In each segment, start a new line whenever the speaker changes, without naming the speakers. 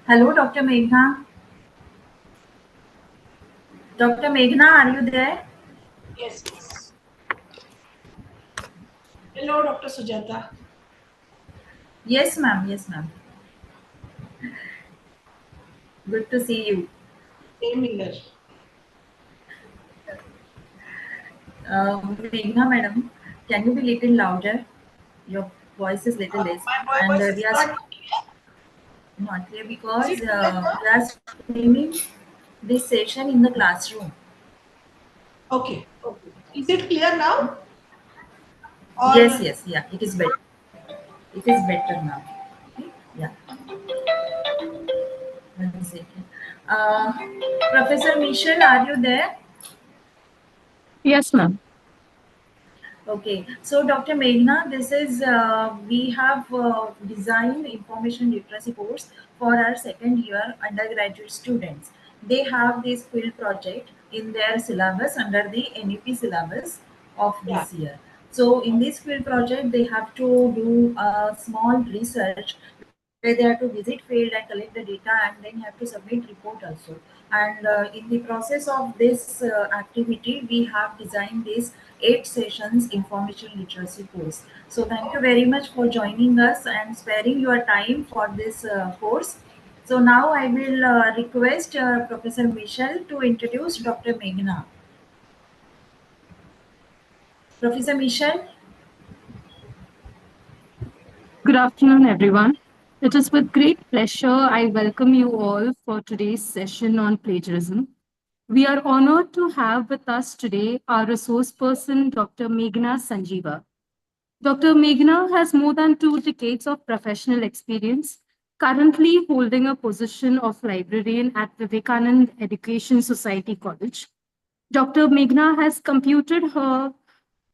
Hello, Dr. Meghna. Dr. Meghna, are you there?
Yes, yes. Hello, Dr. Sujata.
Yes, ma'am. Yes, ma'am. Good to see you.
Same here.
Meghna, madam, can you be little louder? Your voice is little less,
My
and
voice is
we are
not.
not clear
Is
because
it clear now?
we are streaming this session in the classroom.
Okay. Okay. Is it clear now?
Yes,
Or
yes, yeah. It is better. It is better now. Okay? Yeah. 1 second. Uh, Professor Michelle, are you there?
Yes, ma'am.
Okay, so Dr. Meghna, this is we have designed information literacy course for our second year undergraduate students. They have this field project in their syllabus under the NEP syllabus of
yeah.
this year. So in this field project, they have to do a small research where they have to visit field and collect the data and then have to submit report also. And in the process of this activity, we have designed this 8 sessions information literacy course. So thank you very much for joining us and sparing your time for this course. So now I will request Professor Michelle to introduce Dr. Meghna. Professor Michelle.
Good afternoon, everyone. It is with great pleasure I welcome you all for today's session on plagiarism. We are honored to have with us today our resource person, Dr. Meghana Sanjeeva. Dr. Meghana has more than 2 decades of professional experience, currently holding a position of librarian at Vivekanand Education Society College. Dr. Meghana has computed her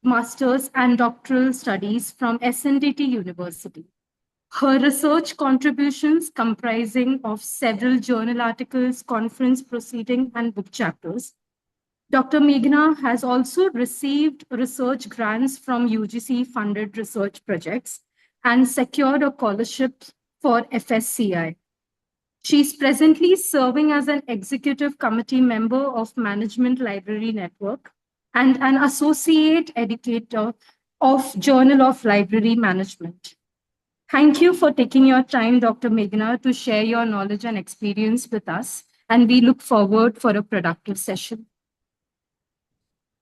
master's and doctoral studies from SNDT University. Her research contributions comprising of several journal articles, conference proceedings, and book chapters. Dr. Meghana has also received research grants from UGC-funded research projects and secured a scholarship for FSCI. She is presently serving as an executive committee member of Management Library Network and an associate educator of Journal of Library Management. Thank you for taking your time, Dr. Meghana, to share your knowledge and experience with us, and we look forward for a productive session.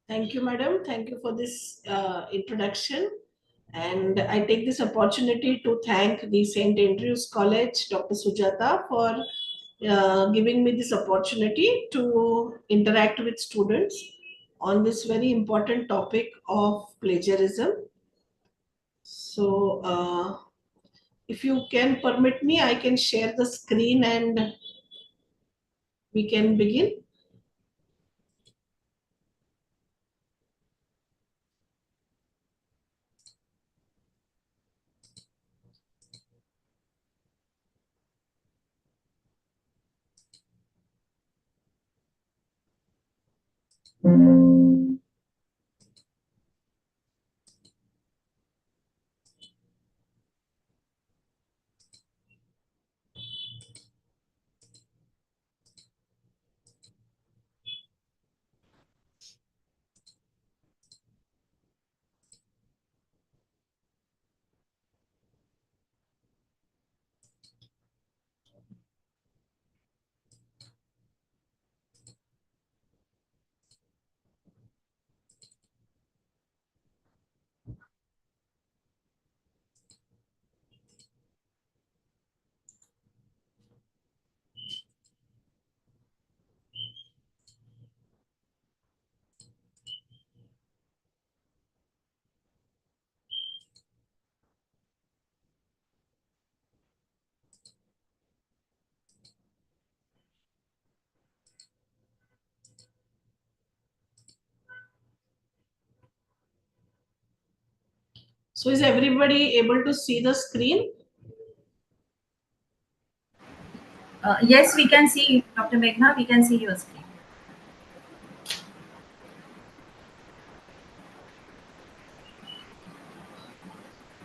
Thank you, madam. Thank you for this introduction. And I take this opportunity to thank the St. Andrews College, Dr. Sujata, for giving me this opportunity to interact with students on this very important topic of plagiarism. So, if you can permit me, I can share the screen and we can begin. So, is everybody able to see the screen?
Yes, we can see Dr. Meghna. We can see your screen.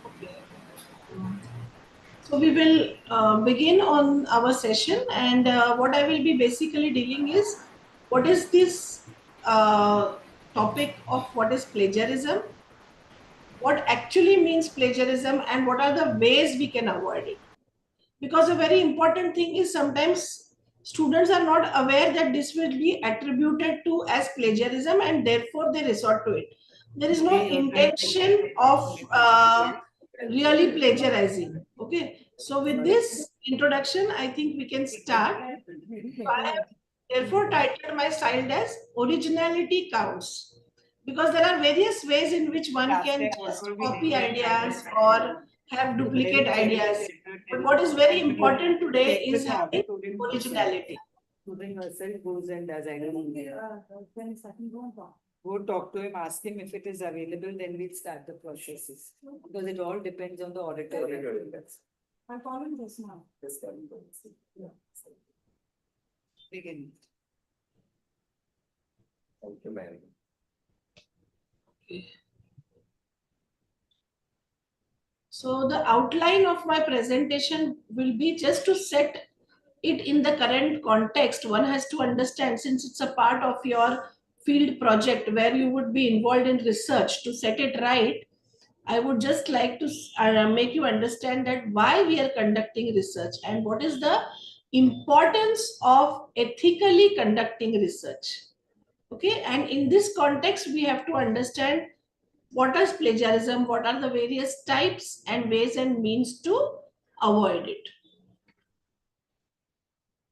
Okay. So we will begin on our session, and what I will be basically dealing is what is this topic of what is plagiarism, what actually means plagiarism, and what are the ways we can avoid it. Because a very important thing is sometimes students are not aware that this will be attributed to as plagiarism, and therefore they resort to it. There is no intention of really plagiarizing. Okay, so with this introduction I think we can start. So I have therefore titled my style as originality counts, because there are various ways in which one can just copy ideas or have duplicate ideas. But what is very important today is having originality.
Student herself goes and does. I don't know. Go talk to him, ask him if it is available, then we'll start the processes. Because it all depends on the auditor. I'm following this now. Yeah. Begin.
Thank you, ma'am.
So the outline of my presentation will be just to set it in the current context. One has to understand, since it's a part of your field project where you would be involved in research, to set it right, I would just like to make you understand that why we are conducting research and what is the importance of ethically conducting research. Okay, and in this context, we have to understand what is plagiarism, what are the various types and ways and means to avoid it.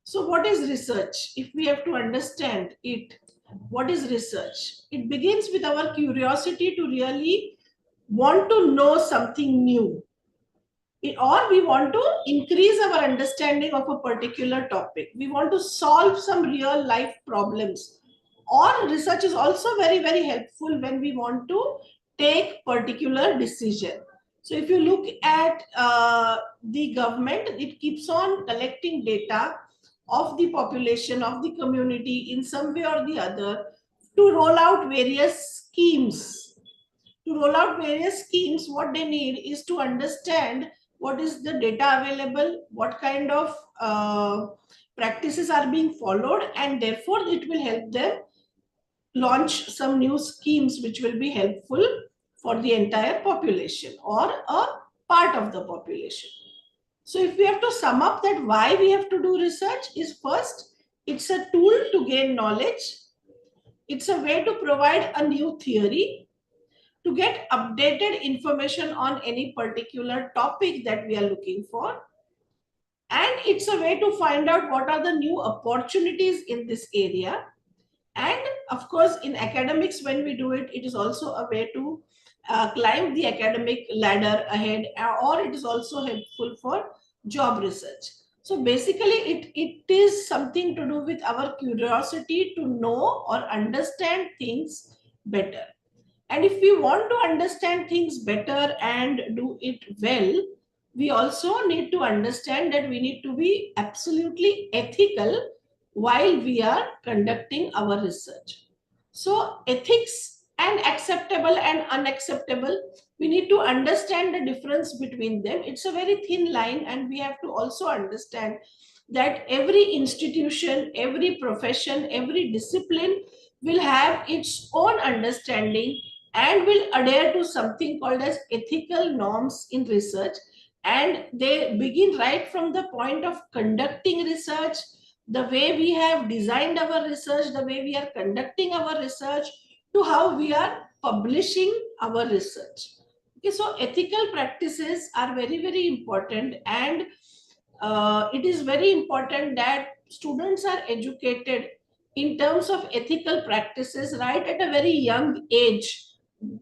So what is research? If we have to understand it, what is research? It begins with our curiosity to really want to know something new, or we want to increase our understanding of a particular topic. We want to solve some real life problems. Or research is also very, very helpful when we want to take particular decision. So if you look at the government, it keeps on collecting data of the population, of the community in some way or the other, to roll out various schemes. To roll out various schemes, what they need is to understand what is the data available, what kind of practices are being followed, and therefore it will help them launch some new schemes which will be helpful for the entire population or a part of the population. So if we have to sum up that why we have to do research is, first, it's a tool to gain knowledge. It's a way to provide a new theory, to get updated information on any particular topic that we are looking for. And it's a way to find out what are the new opportunities in this area. And of course, in academics, when we do it, it is also a way to climb the academic ladder ahead, or it is also helpful for job research. So basically, it is something to do with our curiosity to know or understand things better. And if we want to understand things better and do it well, we also need to understand that we need to be absolutely ethical while we are conducting our research. So ethics and acceptable and unacceptable, we need to understand the difference between them. It's a very thin line, and we have to also understand that every institution, every profession, every discipline will have its own understanding and will adhere to something called as ethical norms in research. And they begin right from the point of conducting research, the way we have designed our research, the way we are conducting our research, to how we are publishing our research. Okay, so ethical practices are very, very important, and it is very important that students are educated in terms of ethical practices right at a very young age.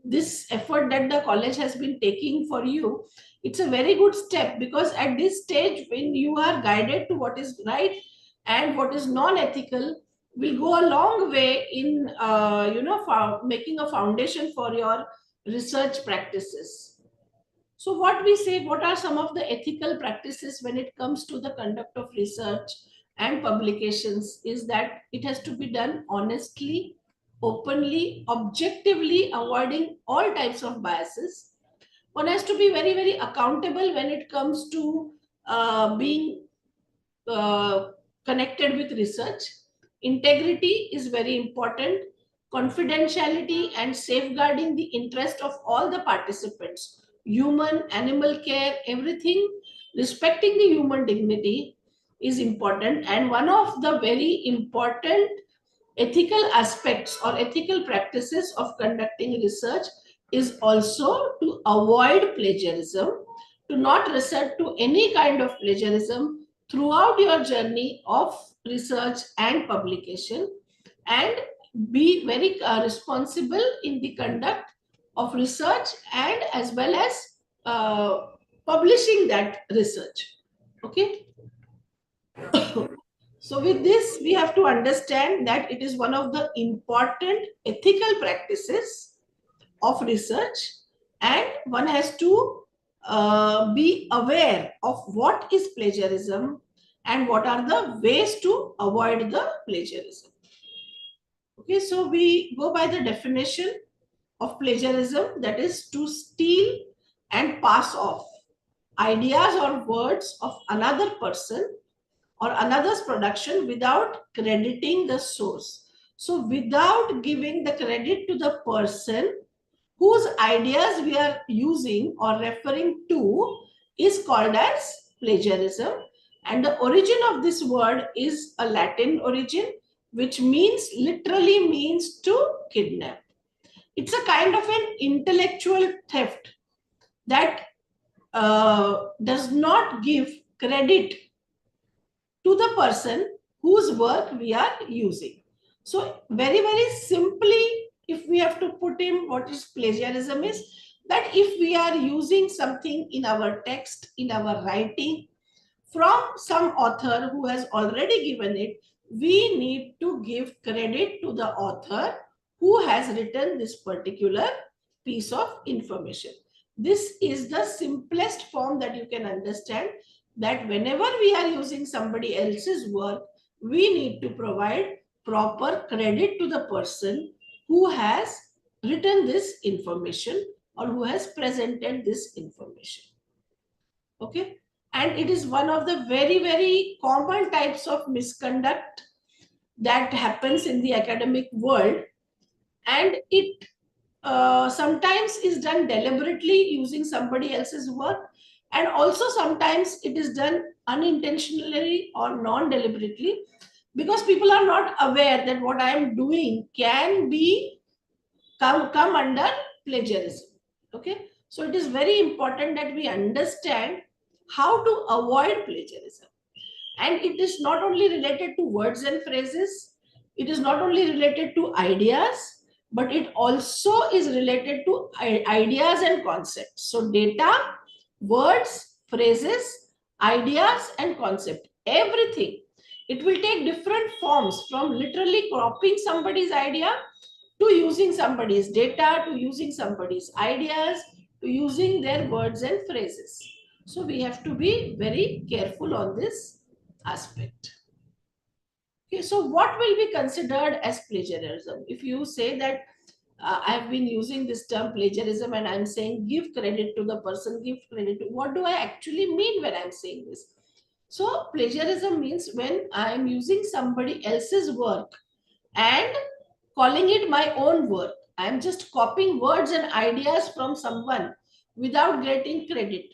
This effort that the college has been taking for you, it's a very good step, because at this stage, when you are guided to what is right and what is non-ethical, will go a long way in making a foundation for your research practices. So what we say, what are some of the ethical practices when it comes to the conduct of research and publications, is that it has to be done honestly, openly, objectively, avoiding all types of biases. One has to be very, very accountable when it comes to being connected with research. Integrity is very important. Confidentiality and safeguarding the interest of all the participants, human, animal care, everything, respecting the human dignity is important. And one of the very important ethical aspects or ethical practices of conducting research is also to avoid plagiarism, to not resort to any kind of plagiarism throughout your journey of research and publication, and be very responsible in the conduct of research and as well as publishing that research. Okay. So with this, we have to understand that it is one of the important ethical practices of research, and one has to be aware of what is plagiarism and what are the ways to avoid the plagiarism. Okay, so we go by the definition of plagiarism, that is to steal and pass off ideas or words of another person or another's production without crediting the source. So without giving the credit to the person whose ideas we are using or referring to is called as plagiarism. And the origin of this word is a Latin origin, which means, literally means to kidnap. It's a kind of an intellectual theft that does not give credit to the person whose work we are using. So very, very simply, if we have to put in what is plagiarism is, that if we are using something in our text, in our writing, from some author who has already given it, we need to give credit to the author who has written this particular piece of information. This is the simplest form that you can understand, that whenever we are using somebody else's work, we need to provide proper credit to the person who has written this information or who has presented this information. Okay. And it is one of the very, very common types of misconduct that happens in the academic world. And it sometimes is done deliberately using somebody else's work. And also sometimes it is done unintentionally or non-deliberately, because people are not aware that what I am doing can be come under plagiarism. Okay. So it is very important that we understand how to avoid plagiarism. And it is not only related to words and phrases, it is not only related to ideas, but it also is related to ideas and concepts. So data, words, phrases, ideas and concept, everything. It will take different forms, from literally copying somebody's idea to using somebody's data, to using somebody's ideas, to using their words and phrases. So we have to be very careful on this aspect. Okay, so what will be considered as plagiarism? If you say that I have been using this term plagiarism and I'm saying give credit to the person, give credit to, what do I actually mean when I'm saying this? So plagiarism means when I'm using somebody else's work and calling it my own work. I'm just copying words and ideas from someone without getting credit.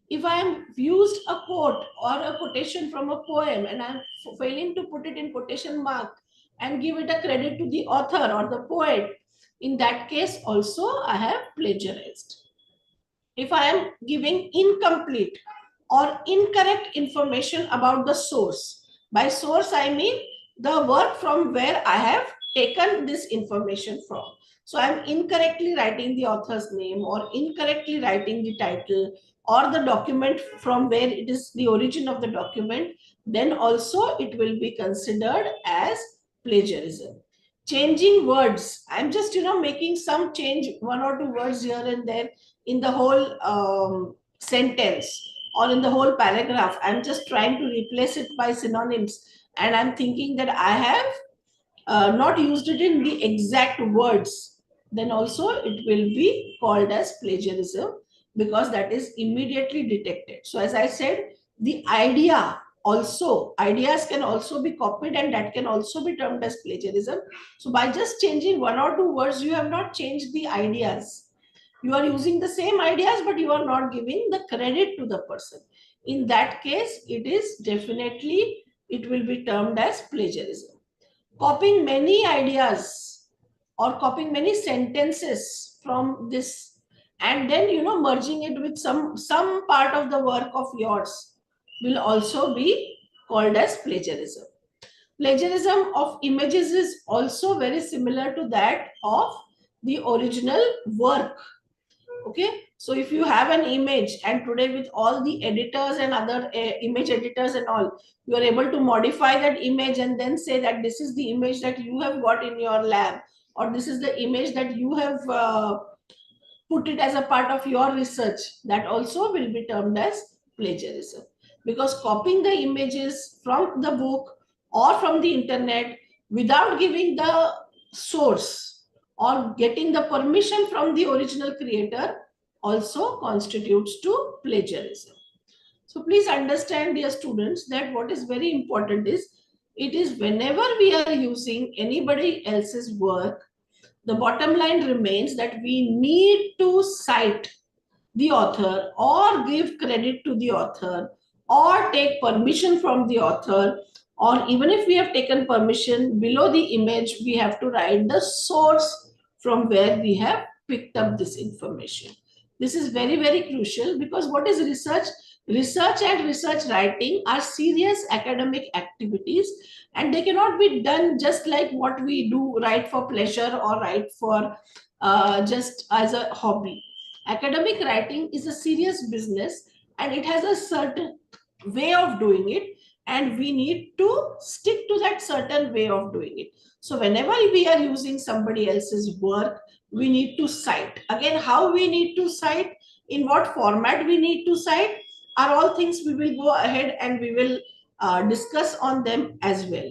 If I am used a quote or a quotation from a poem and I'm failing to put it in quotation mark and give it a credit to the author or the poet, in that case also I have plagiarized. If I am giving incomplete or incorrect information about the source, by source I mean the work from where I have taken this information from. So I am incorrectly writing the author's name or incorrectly writing the title or the document from where it is the origin of the document, then also it will be considered as plagiarism. Changing words, I'm just making some change, one or two words here and there in the whole sentence or in the whole paragraph. I'm just trying to replace it by synonyms, and I'm thinking that I have not used it in the exact words, then also it will be called as plagiarism, because that is immediately detected. So as I said, the ideas can also be copied, and that can also be termed as plagiarism. So by just changing one or two words, you have not changed the ideas. You are using the same ideas, but you are not giving the credit to the person. In that case, it will be termed as plagiarism. Copying many ideas or copying many sentences from this, and then merging it with some part of the work of yours, will also be called as plagiarism. Plagiarism of images is also very similar to that of the original work. Okay, so if you have an image, and today with all the editors and other image editors and all, you are able to modify that image and then say that this is the image that you have got in your lab, or this is the image that you have put it as a part of your research, that also will be termed as plagiarism. Because copying the images from the book or from the internet without giving the source or getting the permission from the original creator also constitutes to plagiarism. So please understand, dear students, that what is very important is, it is whenever we are using anybody else's work, the bottom line remains that we need to cite the author or give credit to the author or take permission from the author, or even if we have taken permission, below the image we have to write the source from where we have picked up this information. This is very, very crucial, because what is research? Research and research writing are serious academic activities, and they cannot be done just like what we do, write for pleasure or write for just as a hobby. Academic writing is a serious business, and it has a certain way of doing it, and we need to stick to that certain way of doing it. So whenever we are using somebody else's work, we need to cite. Again, how we need to cite, in what format we need to cite, are all things we will go ahead and we will discuss on them as well.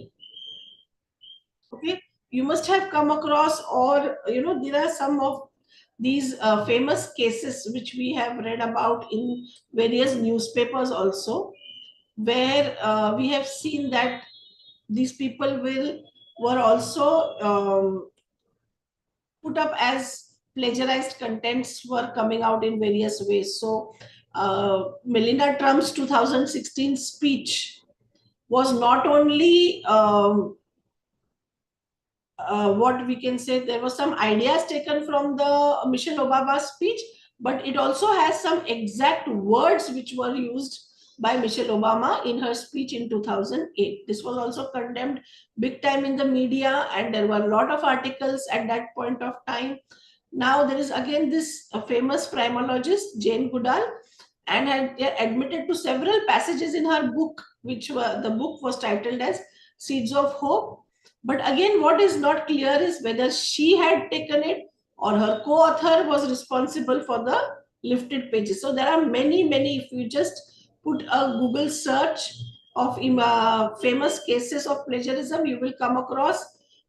Okay, you must have come across, or there are some of these famous cases which we have read about in various newspapers also, where we have seen that these people were also put up as plagiarized contents were coming out in various ways. So Melinda Trump's 2016 speech was not only what we can say, there were some ideas taken from the Michelle Obama speech, but it also has some exact words which were used by Michelle Obama in her speech in 2008. This was also condemned big time in the media, and there were a lot of articles at that point of time. Now there is again this famous primatologist Jane Goodall, and had admitted to several passages in her book, the book was titled as Seeds of Hope. But again, what is not clear is whether she had taken it or her co-author was responsible for the lifted pages. So there are many, if you just put a Google search of famous cases of plagiarism, you will come across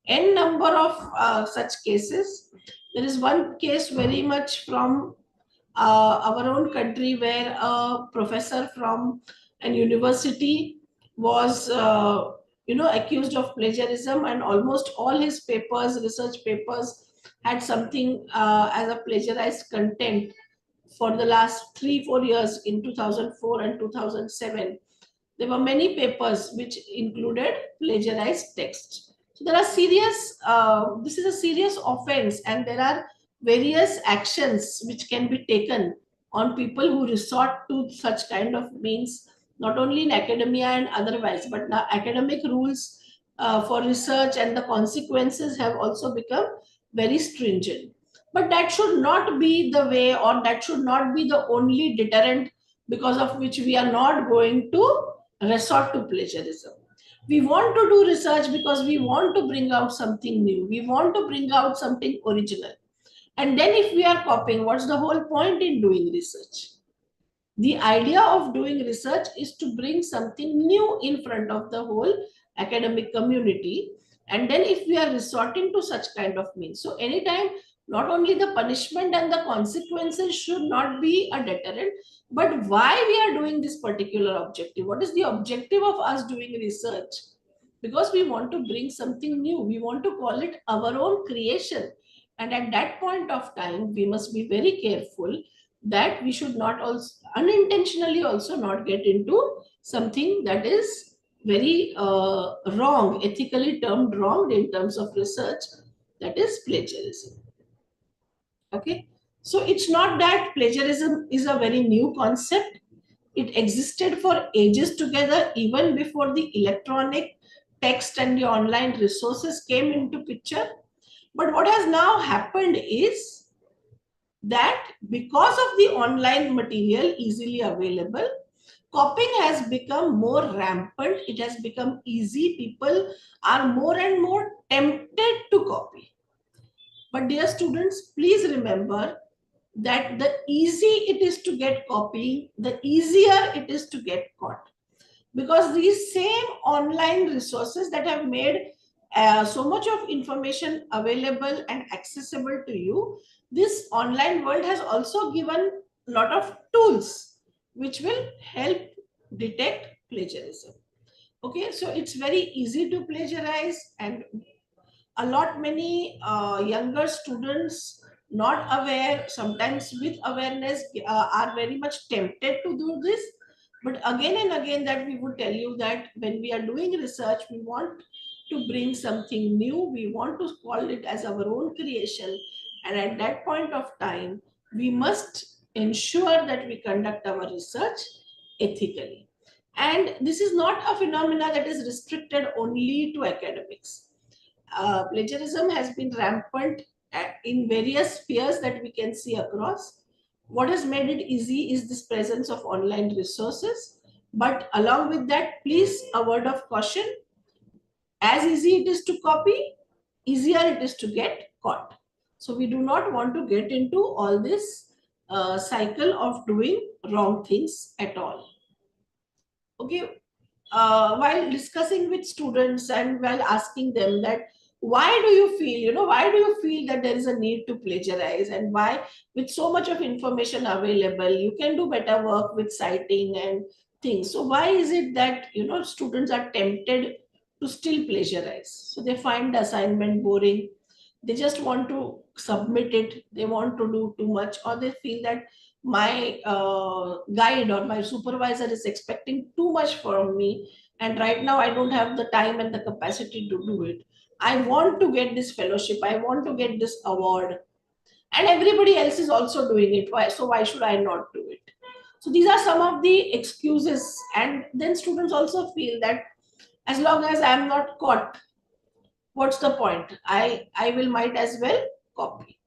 n number of such cases. There is one case very much from our own country, where a professor from an university was accused of plagiarism, and almost all his papers, research papers, had something as a plagiarized content for the last 3-4 years. In 2004 and 2007, there were many papers which included plagiarized texts. So there are this is a serious offense, and there are various actions which can be taken on people who resort to such kind of means, not only in academia and otherwise, but now academic rules for research and the consequences have also become very stringent. But that should not be the way, or that should not be the only deterrent because of which we are not going to resort to plagiarism. We want to do research because we want to bring out something new. We want to bring out something original. And then if we are copying, what's the whole point in doing research? The idea of doing research is to bring something new in front of the whole academic community. And then if we are resorting to such kind of means, so anytime Not only the punishment and the consequences should not be a deterrent, but why we are doing this particular objective. What is the objective of us doing research? Because we want to bring something new. We want to call it our own creation. And at that point of time, we must be very careful that we should not also unintentionally also not get into something that is very wrong, ethically termed wrong in terms of research, that is plagiarism. Okay, so it's not that plagiarism is a very new concept. It existed for ages together, even before the electronic text and the online resources came into picture. But what has now happened is that because of the online material easily available, copying has become more rampant. It has become easy. People are more and more tempted to copy. But dear students, please remember that the easy it is to get copying, the easier it is to get caught. Because these same online resources that have made so much of information available and accessible to you, this online world has also given a lot of tools which will help detect plagiarism. Okay, so it's very easy to plagiarize, and a lot many younger students not aware, sometimes with awareness, are very much tempted to do this. But again and again that we would tell you that when we are doing research, we want to bring something new, we want to call it as our own creation, and at that point of time we must ensure that we conduct our research ethically. And this is not a phenomena that is restricted only to academics. Plagiarism has been rampant in various spheres that we can see across. What has made it easy is this presence of online resources. But along with that, please, a word of caution: as easy it is to copy, easier it is to get caught. So we do not want to get into all this cycle of doing wrong things at all. Okay, while discussing with students and while asking them that why do you feel, why do you feel that there is a need to plagiarize, and why, with so much of information available, you can do better work with citing and things. So why is it that students are tempted to still plagiarize? So they find the assignment boring, they just want to submit it, they want to do too much, or they feel that my guide or my supervisor is expecting too much from me, and right now I don't have the time and the capacity to do it. I want to get this fellowship, I want to get this award, and everybody else is also doing it. Why should I not do it? So these are some of the excuses. And then students also feel that as long as I am not caught, what's the point? I will might as well copy.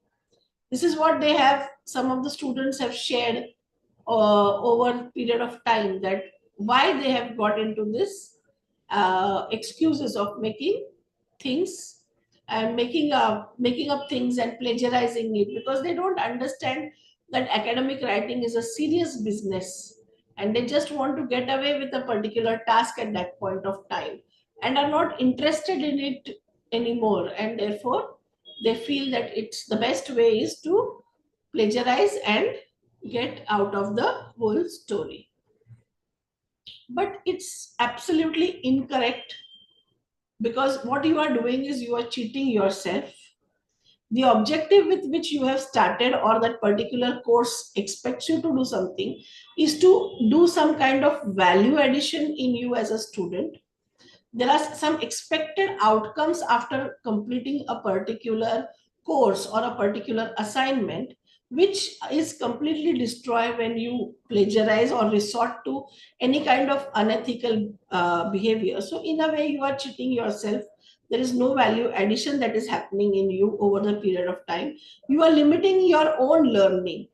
This is what they have, some of the students have shared over a period of time, that why they have got into this excuses of making things and making up things and plagiarizing it, because they don't understand that academic writing is a serious business, and they just want to get away with a particular task at that point of time and are not interested in it anymore, and therefore they feel that it's the best way is to plagiarize and get out of the whole story. But it's absolutely incorrect, because what you are doing is you are cheating yourself. The objective with which you have started, or that particular course expects you to do something, is to do some kind of value addition in you as a student. There are some expected outcomes after completing a particular course or a particular assignment, which is completely destroyed when you plagiarize or resort to any kind of unethical behavior. So in a way you are cheating yourself. There is no value addition that is happening in you over the period of time. You are limiting your own learning.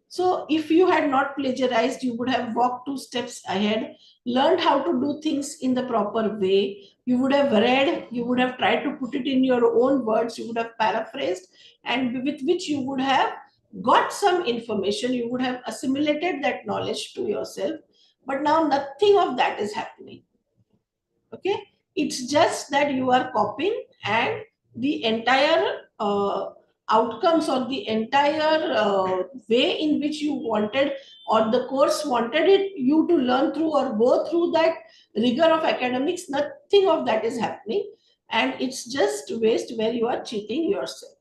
So if you had not plagiarized, you would have walked 2 steps ahead, learned how to do things in the proper way. You would have read, you would have tried to put it in your own words, you would have paraphrased, and with which you would have got some information, you would have assimilated that knowledge to yourself. But now nothing of that is happening. Okay, it's just that you are copying, and the entire outcomes or the entire way in which you wanted or the course wanted you to learn through or go through that rigor of academics, nothing of that is happening. And it's just waste where you are cheating yourself.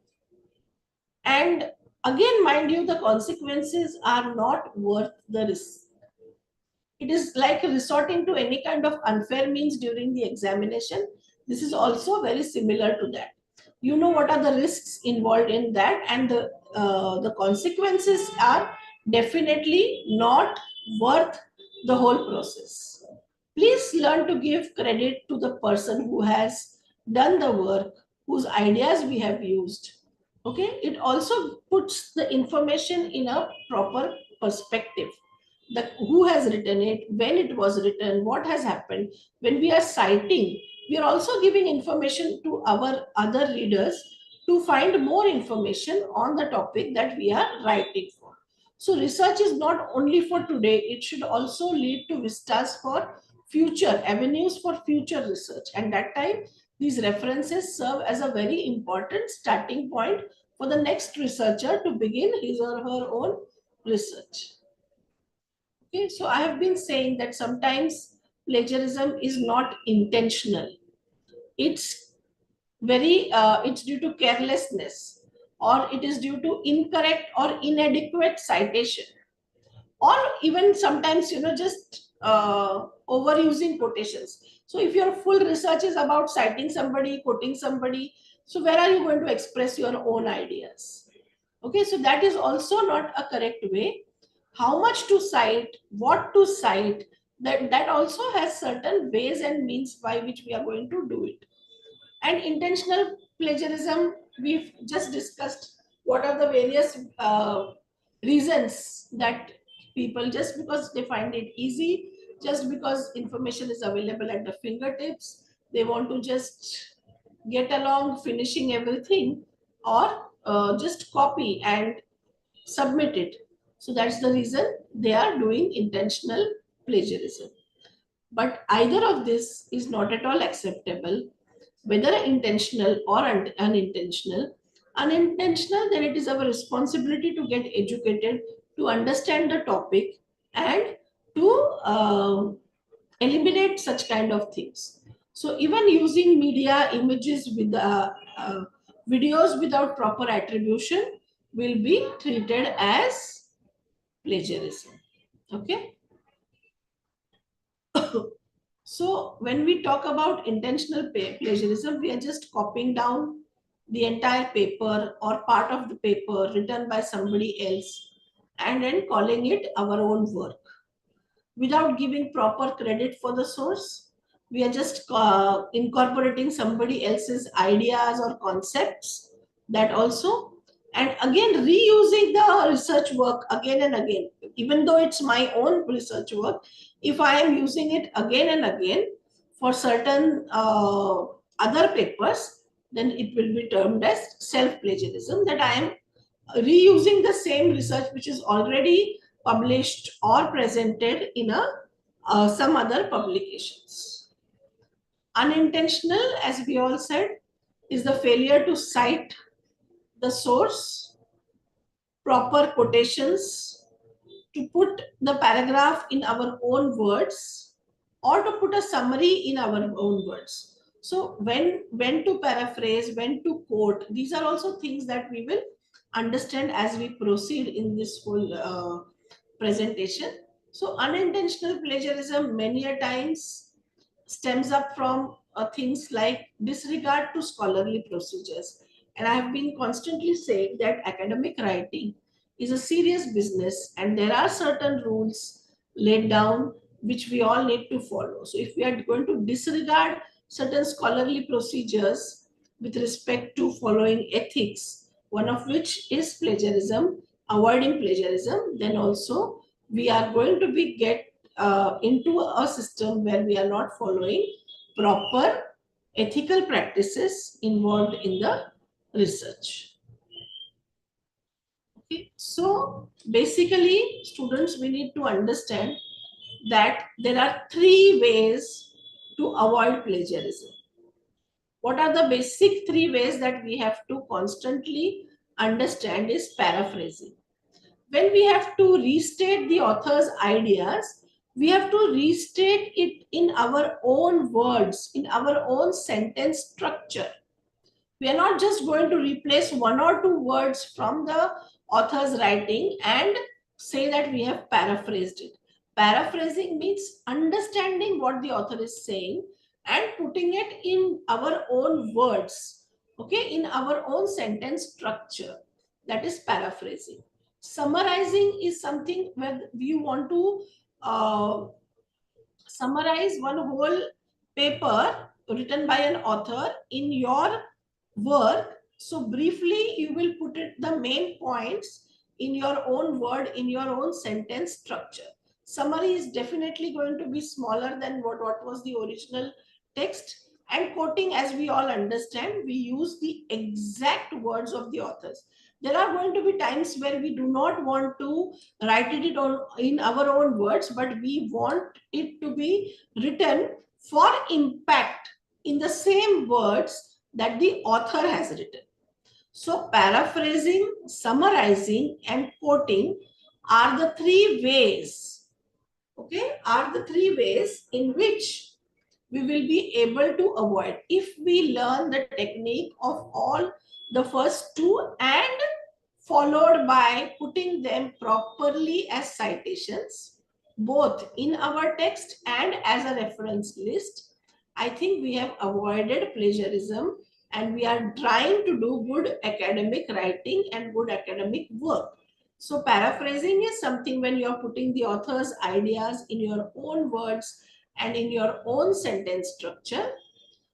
And again, mind you, the consequences are not worth the risk. It is like resorting to any kind of unfair means during the examination. This is also very similar to that. You know what are the risks involved in that, and the consequences are definitely not worth the whole process. Please learn to give credit to the person who has done the work, whose ideas we have used. Okay, it also puts the information in a proper perspective. The who has written it, when it was written, what has happened. When we are citing, we are also giving information to our other readers to find more information on the topic that we are writing for. So research is not only for today, it should also lead to vistas for future avenues for future research. And that time, these references serve as a very important starting point for the next researcher to begin his or her own research. Okay, so I have been saying that sometimes plagiarism is not intentional. It's it's due to carelessness, or it is due to incorrect or inadequate citation, or even sometimes, just overusing quotations. So if your full research is about citing somebody, quoting somebody, so where are you going to express your own ideas? Okay, so that is also not a correct way. How much to cite, what to cite, that also has certain ways and means by which we are going to do it. And intentional plagiarism, we've just discussed what are the various reasons that people, just because they find it easy, just because information is available at the fingertips, they want to just get along finishing everything, or just copy and submit it. So that's the reason they are doing intentional plagiarism. But either of this is not at all acceptable, whether intentional or unintentional. Unintentional, then it is our responsibility to get educated, to understand the topic, and to eliminate such kind of things. So even using media images with videos without proper attribution will be treated as plagiarism. Okay. So when we talk about intentional plagiarism, we are just copying down the entire paper or part of the paper written by somebody else and then calling it our own work without giving proper credit for the source. We are just incorporating somebody else's ideas or concepts, that also. And again, reusing the research work again and again, even though it's my own research work, if I am using it again and again for certain other papers, then it will be termed as self-plagiarism, that I am reusing the same research which is already published or presented in some other publications. Unintentional, as we all said, is the failure to cite the source, proper quotations, to put the paragraph in our own words, or to put a summary in our own words. So when to paraphrase, when to quote, these are also things that we will understand as we proceed in this whole presentation. So unintentional plagiarism many a times stems up from things like disregard to scholarly procedures. And I have been constantly saying that academic writing is a serious business, and there are certain rules laid down which we all need to follow. So if we are going to disregard certain scholarly procedures with respect to following ethics, one of which is plagiarism, avoiding plagiarism, then also we are going to be get into a system where we are not following proper ethical practices involved in the research. Okay, so basically, students, we need to understand that there are three ways to avoid plagiarism. What are the basic three ways that we have to constantly understand is paraphrasing. When we have to restate the author's ideas, we have to restate it in our own words, in our own sentence structure. We are not just going to replace one or two words from the author's writing and say that we have paraphrased it. Paraphrasing means understanding what the author is saying and putting it in our own words, okay, in our own sentence structure. That is paraphrasing. Summarizing is something where you want to summarize one whole paper written by an author in your work. So briefly, you will put it the main points in your own word, in your own sentence structure. Summary is definitely going to be smaller than what was the original text. And quoting, as we all understand, we use the exact words of the authors. There are going to be times where we do not want to write it on in our own words, but we want it to be written for impact in the same words that the author has written. So paraphrasing, summarizing, and quoting are the three ways, okay, are the three ways in which we will be able to avoid. If we learn the technique of all the first two and followed by putting them properly as citations, both in our text and as a reference list, I think we have avoided plagiarism and we are trying to do good academic writing and good academic work. So paraphrasing is something when you are putting the author's ideas in your own words and in your own sentence structure.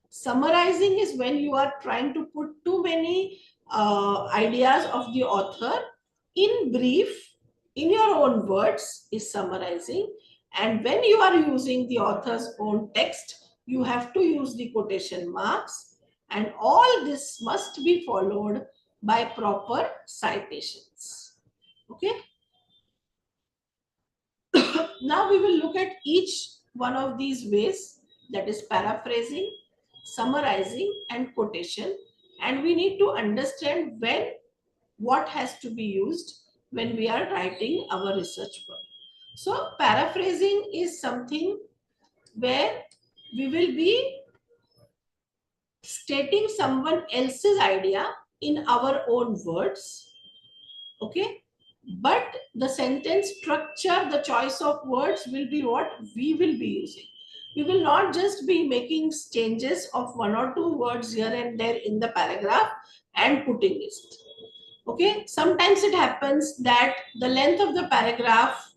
Summarizing is when you are trying to put too many ideas of the author in brief, in your own words, is summarizing. And when you are using the author's own text, you have to use the quotation marks. And all this must be followed by proper citations. Okay. Now we will look at each one of these ways, that is paraphrasing, summarizing, and quotation. And we need to understand when what has to be used when we are writing our research work. So paraphrasing is something where we will be stating someone else's idea in our own words, okay, but the sentence structure, the choice of words will be what we will be using. We will not just be making changes of one or two words here and there in the paragraph and putting it. Okay, sometimes it happens that the length of the paragraph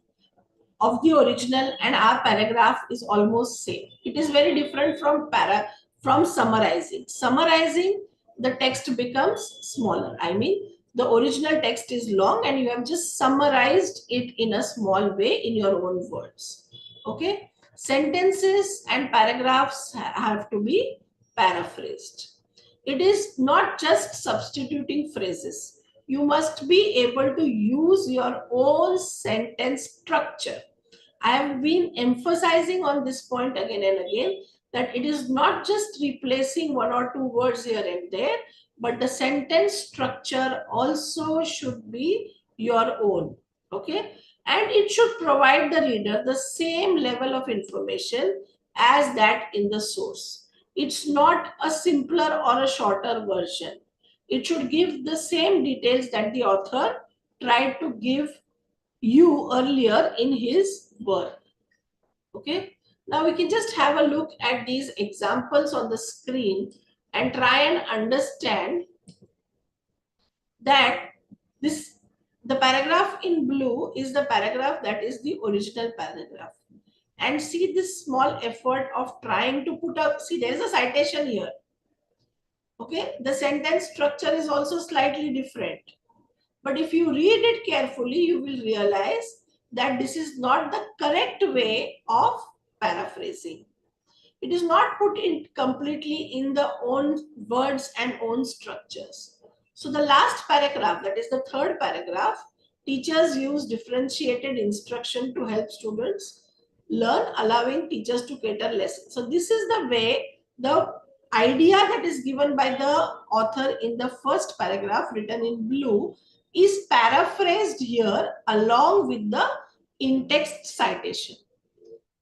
of the original and our paragraph is almost same. It is very different from summarizing. Summarizing, the text becomes smaller. I mean, the original text is long and you have just summarized it in a small way in your own words. Okay, sentences and paragraphs have to be paraphrased. It is not just substituting phrases. You must be able to use your own sentence structure. I have been emphasizing on this point again and again that it is not just replacing one or two words here and there, but the sentence structure also should be your own. Okay, and it should provide the reader the same level of information as that in the source. It's not a simpler or a shorter version. It should give the same details that the author tried to give you earlier in his work. Okay, now we can just have a look at these examples on the screen and try and understand that the paragraph in blue is the paragraph that is the original paragraph. And see this small effort of trying to put up, see there is a citation here. Okay, the sentence structure is also slightly different. But if you read it carefully, you will realize that this is not the correct way of paraphrasing. It is not put in completely in the own words and own structures. So the last paragraph, that is the third paragraph, teachers use differentiated instruction to help students learn, allowing teachers to cater lessons. So this is the way the idea that is given by the author in the first paragraph written in blue is paraphrased here along with the in-text citation.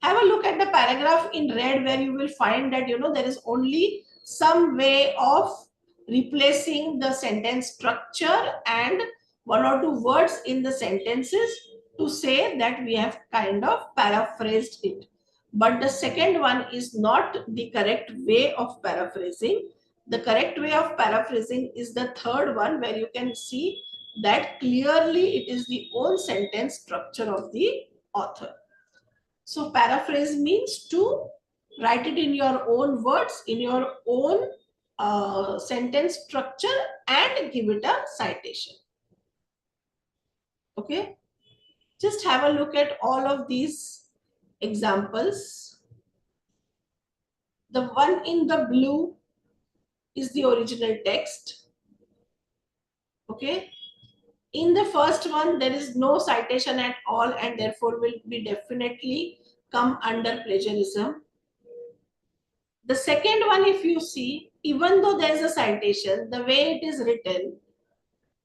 Have a look at the paragraph in red where you will find that there is only some way of replacing the sentence structure and one or two words in the sentences to say that we have kind of paraphrased it. But the second one is not the correct way of paraphrasing. The correct way of paraphrasing is the third one, where you can see that clearly it is the own sentence structure of the author. So paraphrase means to write it in your own words, in your own sentence structure, and give it a citation. Okay, just have a look at all of these examples. The one in the blue is the original text. Okay, in the first one there is no citation at all and therefore will be definitely come under plagiarism. The second one, if you see, even though there is a citation, the way it is written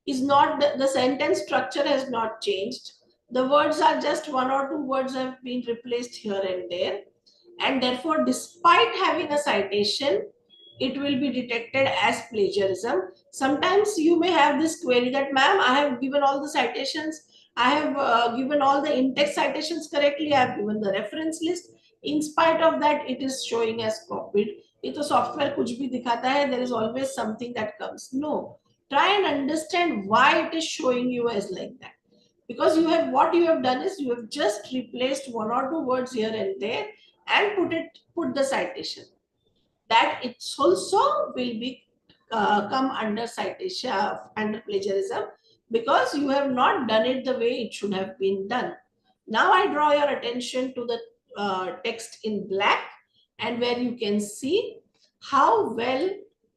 is not, the sentence structure has not changed. The words are just one or two words have been replaced here and there. And therefore, despite having a citation, it will be detected as plagiarism. Sometimes you may have this query that, ma'am, I have given all the citations, I have given all the in-text citations correctly, I have given the reference list. In spite of that, it is showing as copied. It is software kuch bhi dikhata hai, there is always something that comes. No, try and understand why it is showing you as like that. Because what you have done is you have just replaced one or two words here and there and put the citation. That it's also will be come under citation, under plagiarism, because you have not done it the way it should have been done. Now I draw your attention to the text in black, and where you can see how well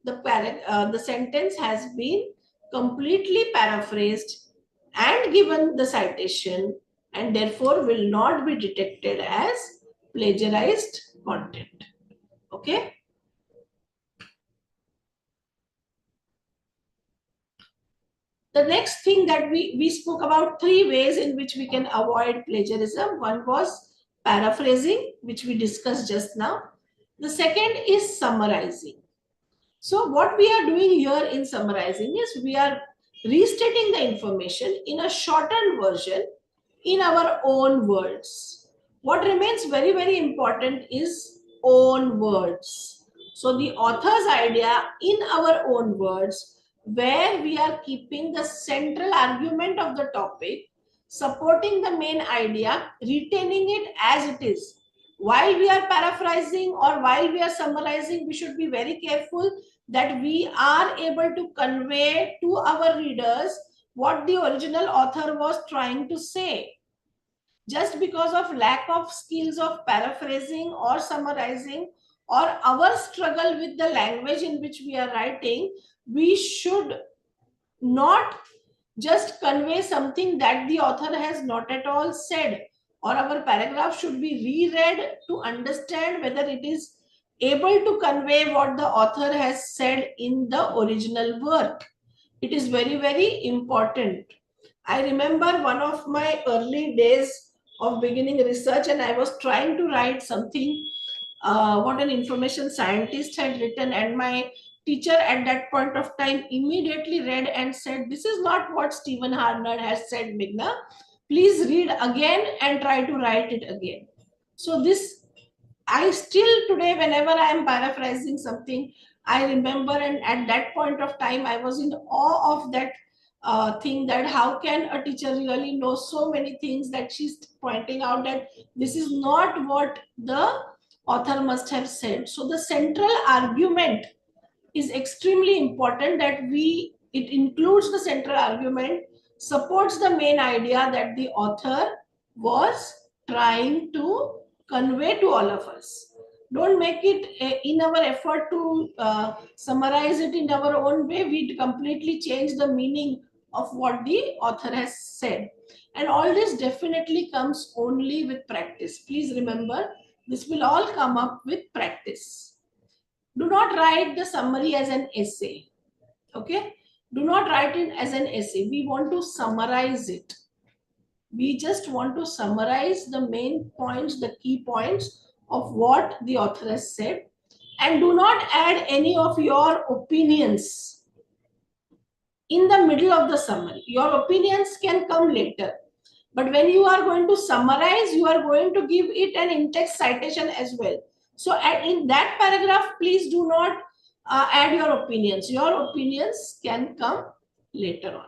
the sentence has been completely paraphrased and given the citation, and therefore will not be detected as plagiarized content. Okay. The next thing that we spoke about, three ways in which we can avoid plagiarism. One was paraphrasing, which we discussed just now. The second is summarizing. So what we are doing here in summarizing is we are restating the information in a shortened version in our own words. What remains very, very important is own words. So the author's idea in our own words, where we are keeping the central argument of the topic, supporting the main idea, retaining it as it is. While we are paraphrasing or while we are summarizing, we should be very careful that we are able to convey to our readers what the original author was trying to say. Just because of lack of skills of paraphrasing or summarizing or our struggle with the language in which we are writing, we should not just convey something that the author has not at all said, or our paragraph should be reread to understand whether it is able to convey what the author has said in the original work. It is very, very important. I remember one of my early days of beginning research, and I was trying to write something what an information scientist had written, and my teacher at that point of time immediately read and said, this is not what Stephen Harnard has said, Meghana. Please read again and try to write it again. So this, I still today, whenever I am paraphrasing something, I remember, and at that point of time, I was in awe of that thing, that how can a teacher really know so many things, that she's pointing out that this is not what the author must have said. So the central argument is extremely important, that it includes the central argument, supports the main idea that the author was trying to convey to all of us. Don't make it in our effort to summarize it in our own way, we completely change the meaning of what the author has said. And all this definitely comes only with practice. Please remember, this will all come up with practice. Do not write the summary as an essay. Okay? Do not write it as an essay. We want to summarize it. We just want to summarize the main points, the key points of what the author has said, and do not add any of your opinions in the middle of the summary. Your opinions can come later. But when you are going to summarize, you are going to give it an in-text citation as well. So in that paragraph, please do not add your opinions. Your opinions can come later on.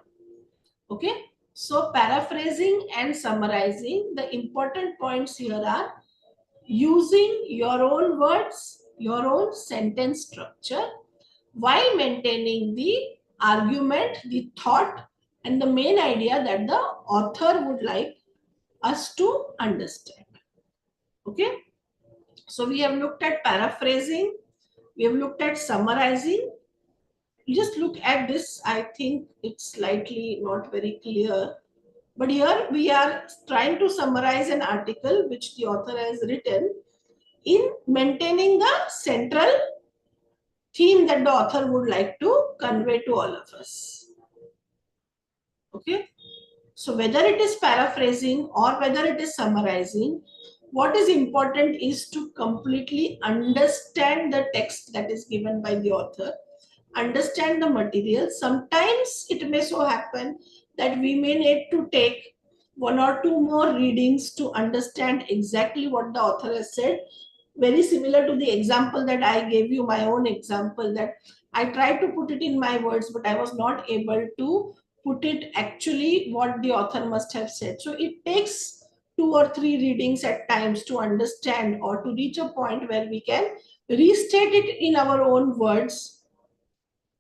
Okay. So paraphrasing and summarizing, the important points here are using your own words, your own sentence structure, while maintaining the argument, the thought, and the main idea that the author would like us to understand. Okay. So we have looked at paraphrasing. We have looked at summarizing. Just look at this. I think it's slightly not very clear. But here we are trying to summarize an article which the author has written in maintaining the central theme that the author would like to convey to all of us. Okay. So whether it is paraphrasing or whether it is summarizing, what is important is to completely understand the text that is given by the author, understand the material. Sometimes it may so happen that we may need to take one or two more readings to understand exactly what the author has said. Very similar to the example that I gave you, my own example, that I tried to put it in my words, but I was not able to put it actually what the author must have said. So it takes 2 or 3 readings at times to understand or to reach a point where we can restate it in our own words,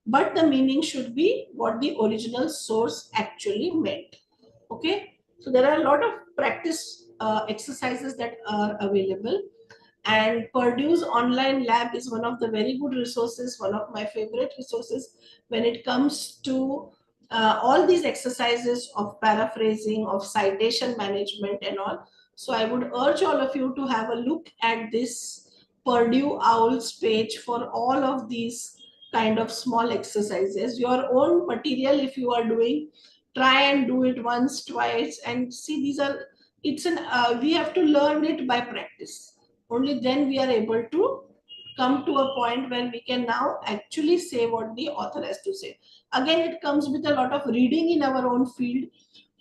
but the meaning should be what the original source actually meant. Okay, so there are a lot of practice exercises that are available, and Purdue's online lab is one of the very good resources, one of my favorite resources when it comes to all these exercises of paraphrasing, of citation management and all. So I would urge all of you to have a look at this Purdue Owls page for all of these kind of small exercises. Your own material, if you are doing, try and do it once, twice, and see, these are, it's an we have to learn it by practice. Only then we are able to come to a point where we can now actually say what the author has to say. Again, it comes with a lot of reading in our own field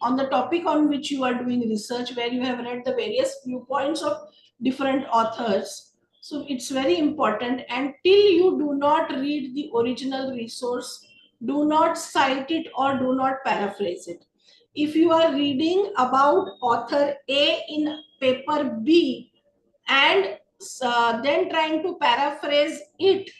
on the topic on which you are doing research, where you have read the various viewpoints of different authors. So it's very important. And till you do not read the original resource, do not cite it or do not paraphrase it. If you are reading about author A in paper B and then trying to paraphrase it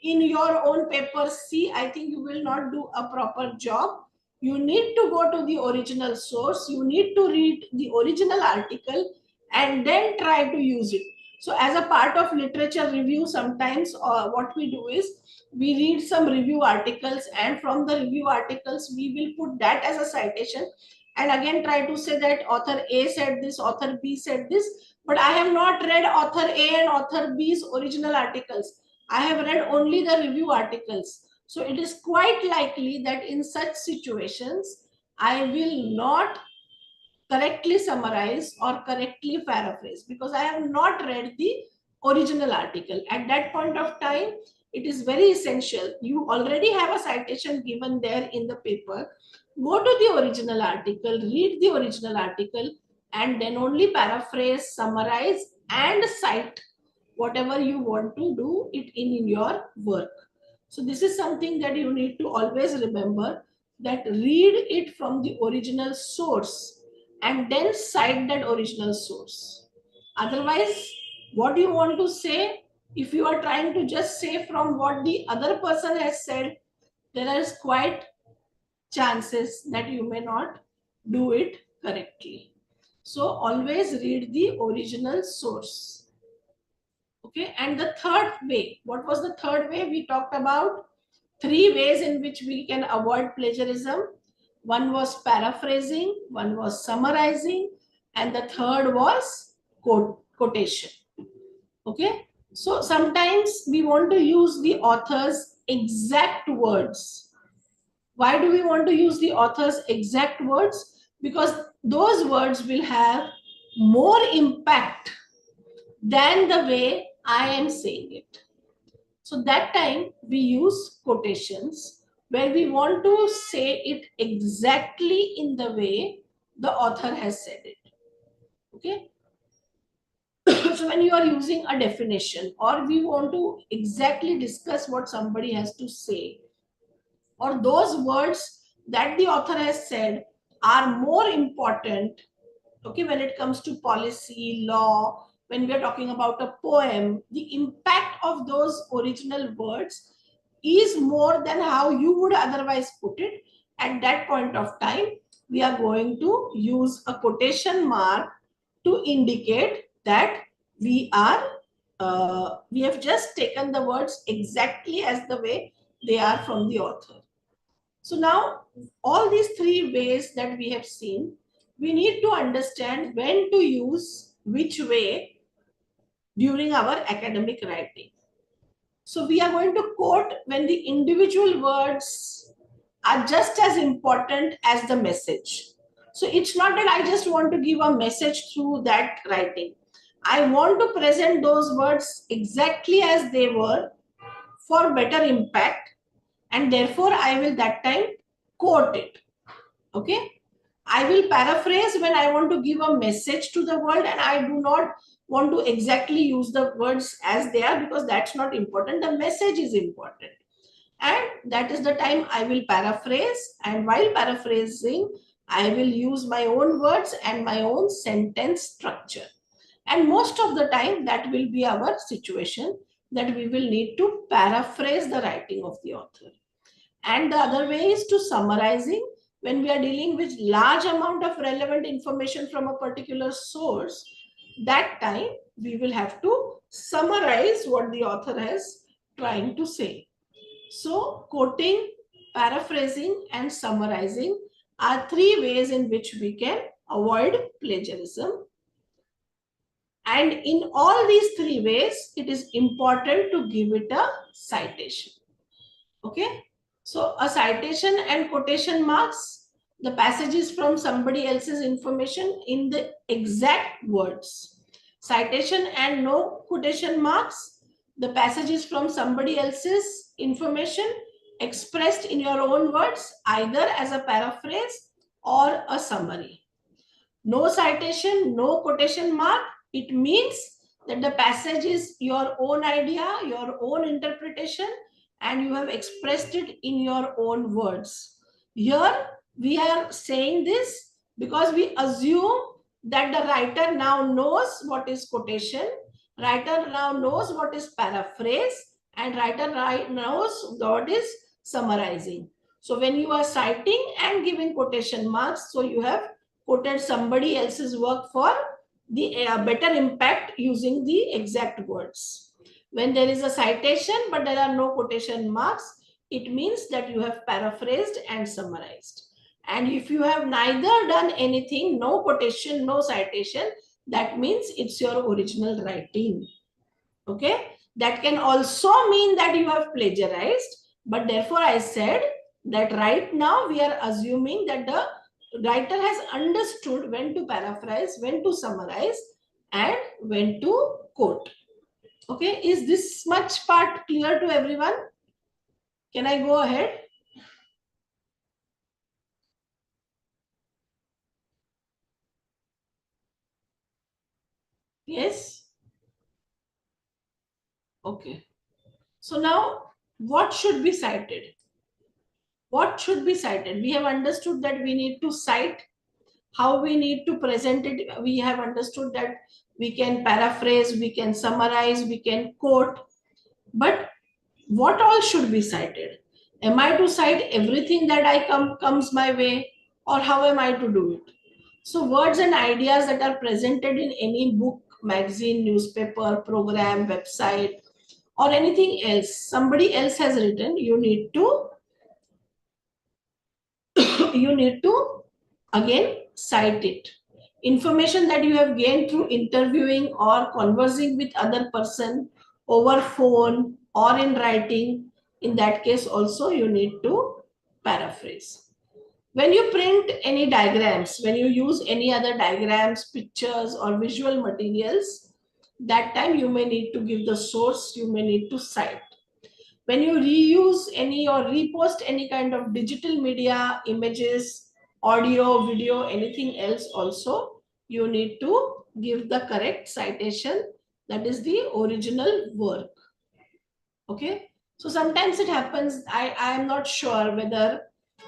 in your own paper C, I think you will not do a proper job. You need to go to the original source. You need to read the original article and then try to use it. So as a part of literature review, sometimes what we do is we read some review articles, and from the review articles, we will put that as a citation and again try to say that author A said this, author B said this, but I have not read author A and author B's original articles. I have read only the review articles. So it is quite likely that in such situations, I will not correctly summarize or correctly paraphrase because I have not read the original article. At that point of time, it is very essential. You already have a citation given there in the paper. Go to the original article, read the original article, and then only paraphrase, summarize, and cite whatever you want to do it in your work. So this is something that you need to always remember, that read it from the original source and then cite that original source. Otherwise, what you want to say, if you are trying to just say from what the other person has said, there is quite chances that you may not do it correctly. So always read the original source. Okay, and the third way, what was the third way? We talked about 3 ways in which we can avoid plagiarism. One was paraphrasing, one was summarizing, and the third was quotation. Okay, So sometimes we want to use the author's exact words. Why do we want to use the author's exact words? Because those words will have more impact than the way I am saying it. So that time we use quotations where we want to say it exactly in the way the author has said it. Okay. So when you are using a definition, or we want to exactly discuss what somebody has to say, or those words that the author has said are more important, okay, when it comes to policy, law, when we are talking about a poem, the impact of those original words is more than how you would otherwise put it. At that point of time, we are going to use a quotation mark to indicate that we have just taken the words exactly as the way they are from the author. So now all these three ways that we have seen, we need to understand when to use which way during our academic writing. So we are going to quote when the individual words are just as important as the message. So it's not that I just want to give a message through that writing. I want to present those words exactly as they were for better impact, and therefore I will that time quote it. Okay. I will paraphrase when I want to give a message to the world, and I do not want to exactly use the words as they are, because that's not important. The message is important. And that is the time I will paraphrase. And while paraphrasing, I will use my own words and my own sentence structure. And most of the time, that will be our situation, that we will need to paraphrase the writing of the author. And the other way is to summarizing. When we are dealing with large amount of relevant information from a particular source, that time we will have to summarize what the author has trying to say. So quoting, paraphrasing, and summarizing are three ways in which we can avoid plagiarism. And in all these three ways, it is important to give it a citation. Okay. So a citation and quotation marks the passages from somebody else's information in the exact words. Citation and no quotation marks the passages from somebody else's information expressed in your own words, either as a paraphrase or a summary. No citation, no quotation mark, it means that the passage is your own idea, your own interpretation, and you have expressed it in your own words. Here we are saying this because we assume that the writer now knows what is quotation, writer now knows what is paraphrase, and writer knows what is summarizing. So when you are citing and giving quotation marks, so you have quoted somebody else's work for the better impact using the exact words. When there is a citation but there are no quotation marks, it means that you have paraphrased and summarized. And if you have neither done anything, no quotation, no citation, that means it's your original writing. Okay. That can also mean that you have plagiarized, but therefore I said that right now we are assuming that the writer has understood when to paraphrase, when to summarize, and when to quote. Okay, is this much part clear to everyone? Can I go ahead? Yes. Okay. So now what should be cited? What should be cited? We have understood that we need to cite. How we need to present it, we have understood that we can paraphrase, we can summarize, we can quote, but what all should be cited? Am I to cite everything that comes my way, or how am I to do it? So words and ideas that are presented in any book, magazine, newspaper, program, website, or anything else somebody else has written, you need to again cite it. Information that you have gained through interviewing or conversing with other person over phone or in writing, in that case also you need to paraphrase. When you print any diagrams, when you use any other diagrams, pictures or visual materials, that time you may need to give the source, you may need to cite. When you reuse any or repost any kind of digital media, images, audio, video, anything else also, you need to give the correct citation, that is the original work. Okay, so sometimes it happens, I am not sure whether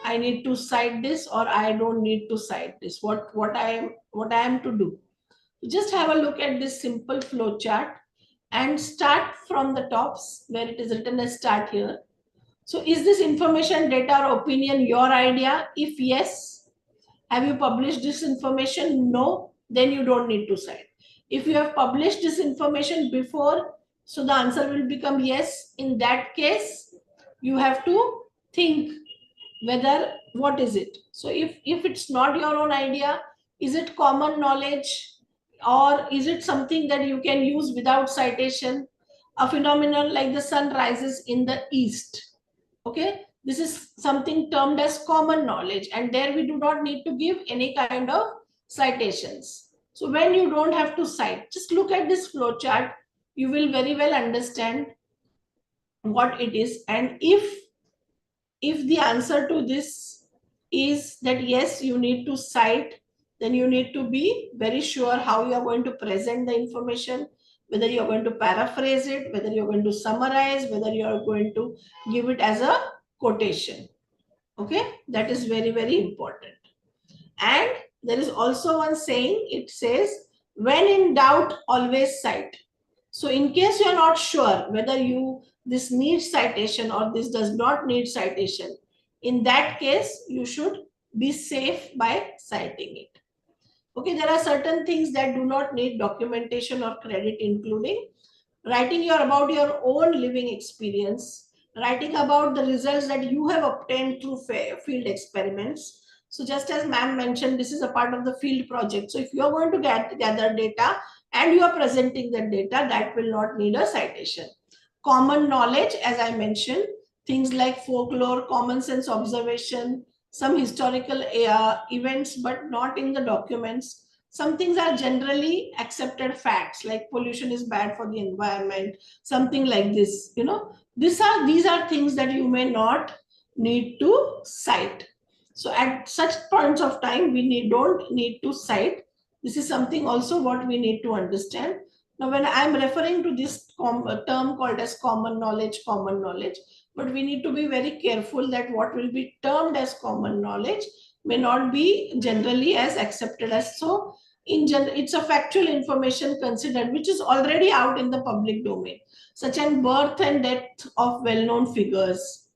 I need to cite this or I don't need to cite this, what I am to do. Just have a look at this simple flow chart and start from the tops where it is written as start here. So is this information, data or opinion your idea? If yes, have you published this information? No, then you don't need to cite. If you have published this information before, so the answer will become yes. In that case, you have to think whether what is it. So if it's not your own idea, is it common knowledge or is it something that you can use without citation? A phenomenon like the sun rises in the east. Okay, this is something termed as common knowledge, and there we do not need to give any kind of citations. So when you don't have to cite, just look at this flow chart, you will very well understand what it is. And if the answer to this is that yes, you need to cite, then you need to be very sure how you are going to present the information, whether you are going to paraphrase it, whether you are going to summarize, whether you are going to give it as a quotation. Okay, that is very, very important. And there is also one saying, it says, when in doubt, always cite. So in case you are not sure whether this needs citation or this does not need citation, in that case, you should be safe by citing it. Okay, there are certain things that do not need documentation or credit, including writing about your own living experience, writing about the results that you have obtained through field experiments. So just as ma'am mentioned, this is a part of the field project. So if you are going to gather data and you are presenting that data, that will not need a citation. Common knowledge, as I mentioned, things like folklore, common sense observation, some historical events, but not in the documents. Some things are generally accepted facts, like pollution is bad for the environment, something like this. These are things that you may not need to cite. So at such points of time, we don't need to cite. This is something also what we need to understand. Now, when I'm referring to this term called as common knowledge, but we need to be very careful that what will be termed as common knowledge may not be generally as accepted as. So in general, it's a factual information considered which is already out in the public domain, such as birth and death of well-known figures.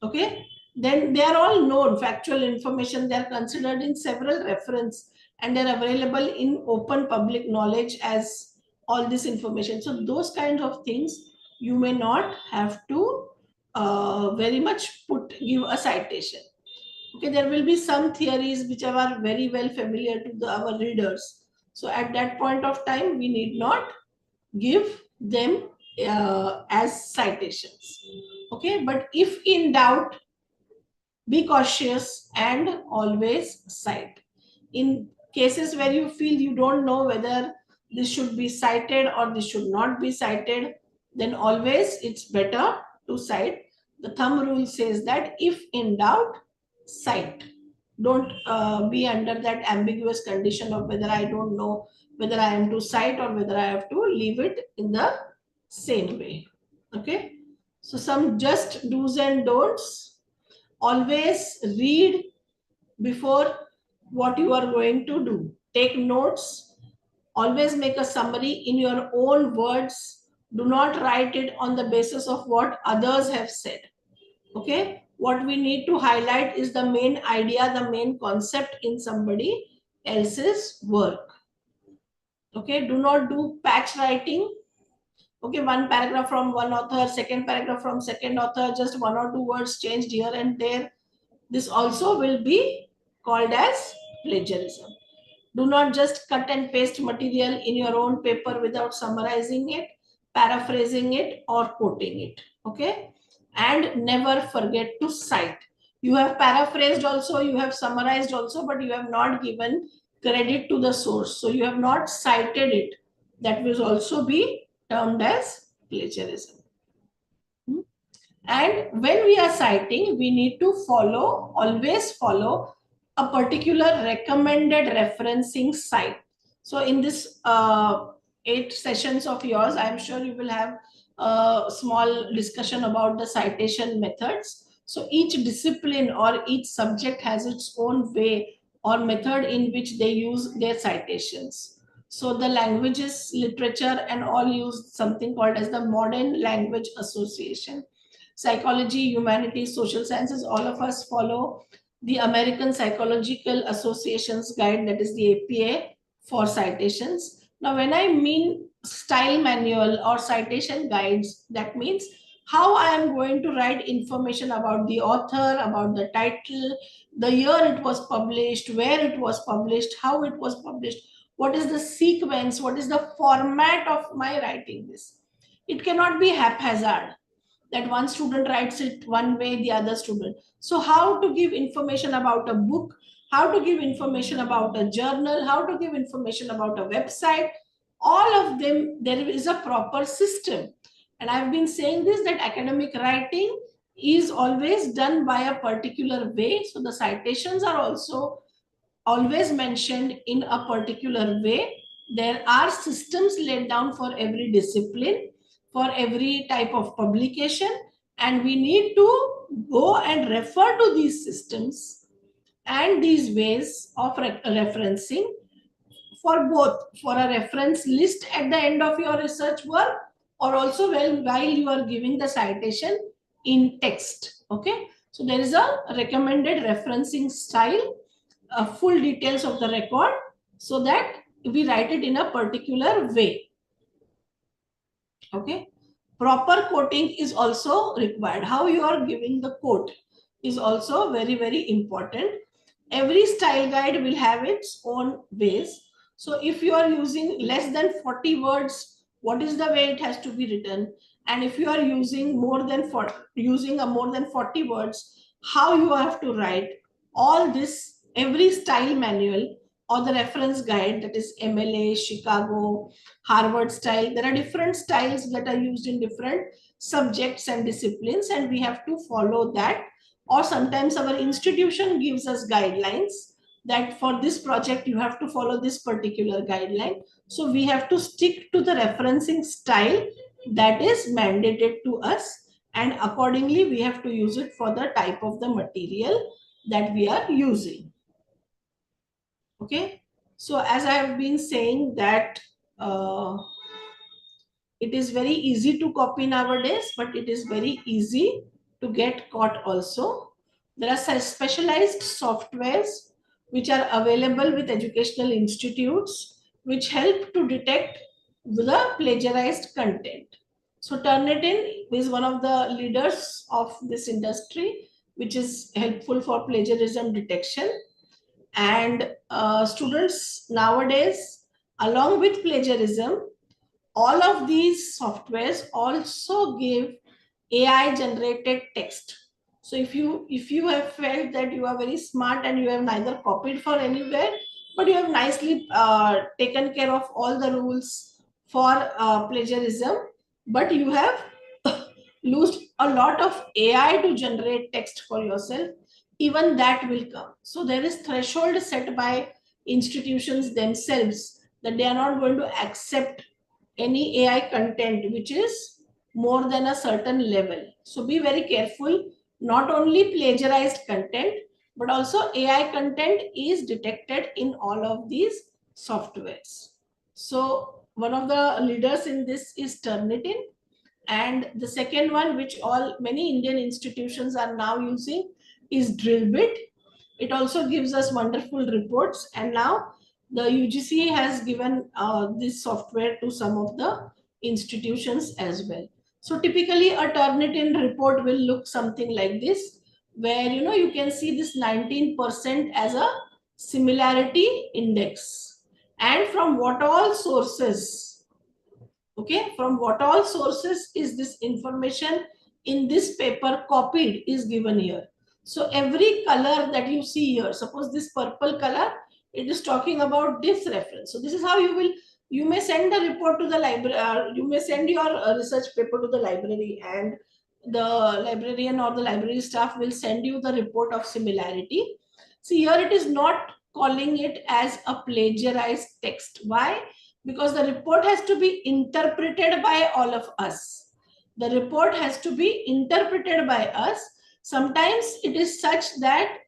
Okay, then they are all known factual information. They are considered in several reference and they're available in open public knowledge as all this information. So those kinds of things you may not have to very much give a citation. Okay, there will be some theories which are very well familiar to our readers. So at that point of time, we need not give them as citations. Okay, but if in doubt, be cautious and always cite. In cases where you feel you don't know whether this should be cited or this should not be cited, then always it's better to cite. The thumb rule says that if in doubt, cite. Don't be under that ambiguous condition of whether I don't know whether I am to cite or whether I have to leave it in the same way. Okay, so some just do's and don'ts. Always read before what you are going to do. Take notes. Always make a summary in your own words. Do not write it on the basis of what others have said. Okay, what we need to highlight is the main idea, the main concept in somebody else's work. Okay, do not do patch writing. Okay, one paragraph from one author, second paragraph from second author, just one or two words changed here and there. This also will be called as plagiarism. Do not just cut and paste material in your own paper without summarizing it. paraphrasing it or quoting it. Okay, and never forget to cite. You have paraphrased also, you have summarized also, but you have not given credit to the source, so you have not cited it. That will also be termed as plagiarism. And when we are citing, we need to always follow a particular recommended referencing site. So in this 8 sessions of yours, I'm sure you will have a small discussion about the citation methods. So each discipline or each subject has its own way or method in which they use their citations. So the languages, literature, and all use something called as the Modern Language Association. Psychology, humanities, social sciences, all of us follow the American Psychological Association's guide, that is the APA, for citations. Now, when I mean style manual or citation guides, that means how I am going to write information about the author, about the title, the year it was published, where it was published, how it was published, what is the sequence, what is the format of my writing this. It cannot be haphazard, that one student writes it one way, the other student. So how to give information about a book, how to give information about a journal, how to give information about a website, all of them, there is a proper system. And I've been saying this, that academic writing is always done by a particular way. So the citations are also always mentioned in a particular way. There are systems laid down for every discipline, for every type of publication, and we need to go and refer to these systems and these ways of referencing for both, for a reference list at the end of your research work, or also while you are giving the citation in text. Okay, so there is a recommended referencing style, full details of the record, so that we write it in a particular way. Okay, proper quoting is also required. How you are giving the quote is also very, very important. Every style guide will have its own ways. So if you are using less than 40 words, what is the way it has to be written? And if you are using more than 40 words, how you have to write all this, every style manual or the reference guide, that is MLA, Chicago, Harvard style. There are different styles that are used in different subjects and disciplines, and we have to follow that. Or sometimes our institution gives us guidelines that for this project you have to follow this particular guideline. So we have to stick to the referencing style that is mandated to us, and accordingly we have to use it for the type of the material that we are using. Okay, so as I have been saying that it is very easy to copy nowadays, but it is very easy to get caught also. There are specialized softwares which are available with educational institutes which help to detect the plagiarized content. So Turnitin is one of the leaders of this industry, which is helpful for plagiarism detection. And students nowadays, along with plagiarism, all of these softwares also give AI generated text. So if you have felt that you are very smart and you have neither copied for anywhere, but you have nicely taken care of all the rules for plagiarism, but you have used a lot of AI to generate text for yourself, even that will come. So there is threshold set by institutions themselves that they are not going to accept any AI content which is more than a certain level. So be very careful. Not only plagiarized content, but also AI content is detected in all of these softwares. So one of the leaders in this is Turnitin. And the second one, which many Indian institutions are now using, is Drillbit. It also gives us wonderful reports. And now the UGC has given this software to some of the institutions as well. So typically a Turnitin report will look something like this, where you can see this 19% as a similarity index. And from what all sources Okay, from what all sources is this information in this paper copied is given here. So every color that you see here, suppose this purple color, it is talking about this reference. So this is how you may send a report to the library, you may send your research paper to the library, and the librarian or the library staff will send you the report of similarity. See, here it is not calling it as a plagiarized text. Why? Because the report has to be interpreted by all of us. The report has to be interpreted by us. Sometimes it is such that,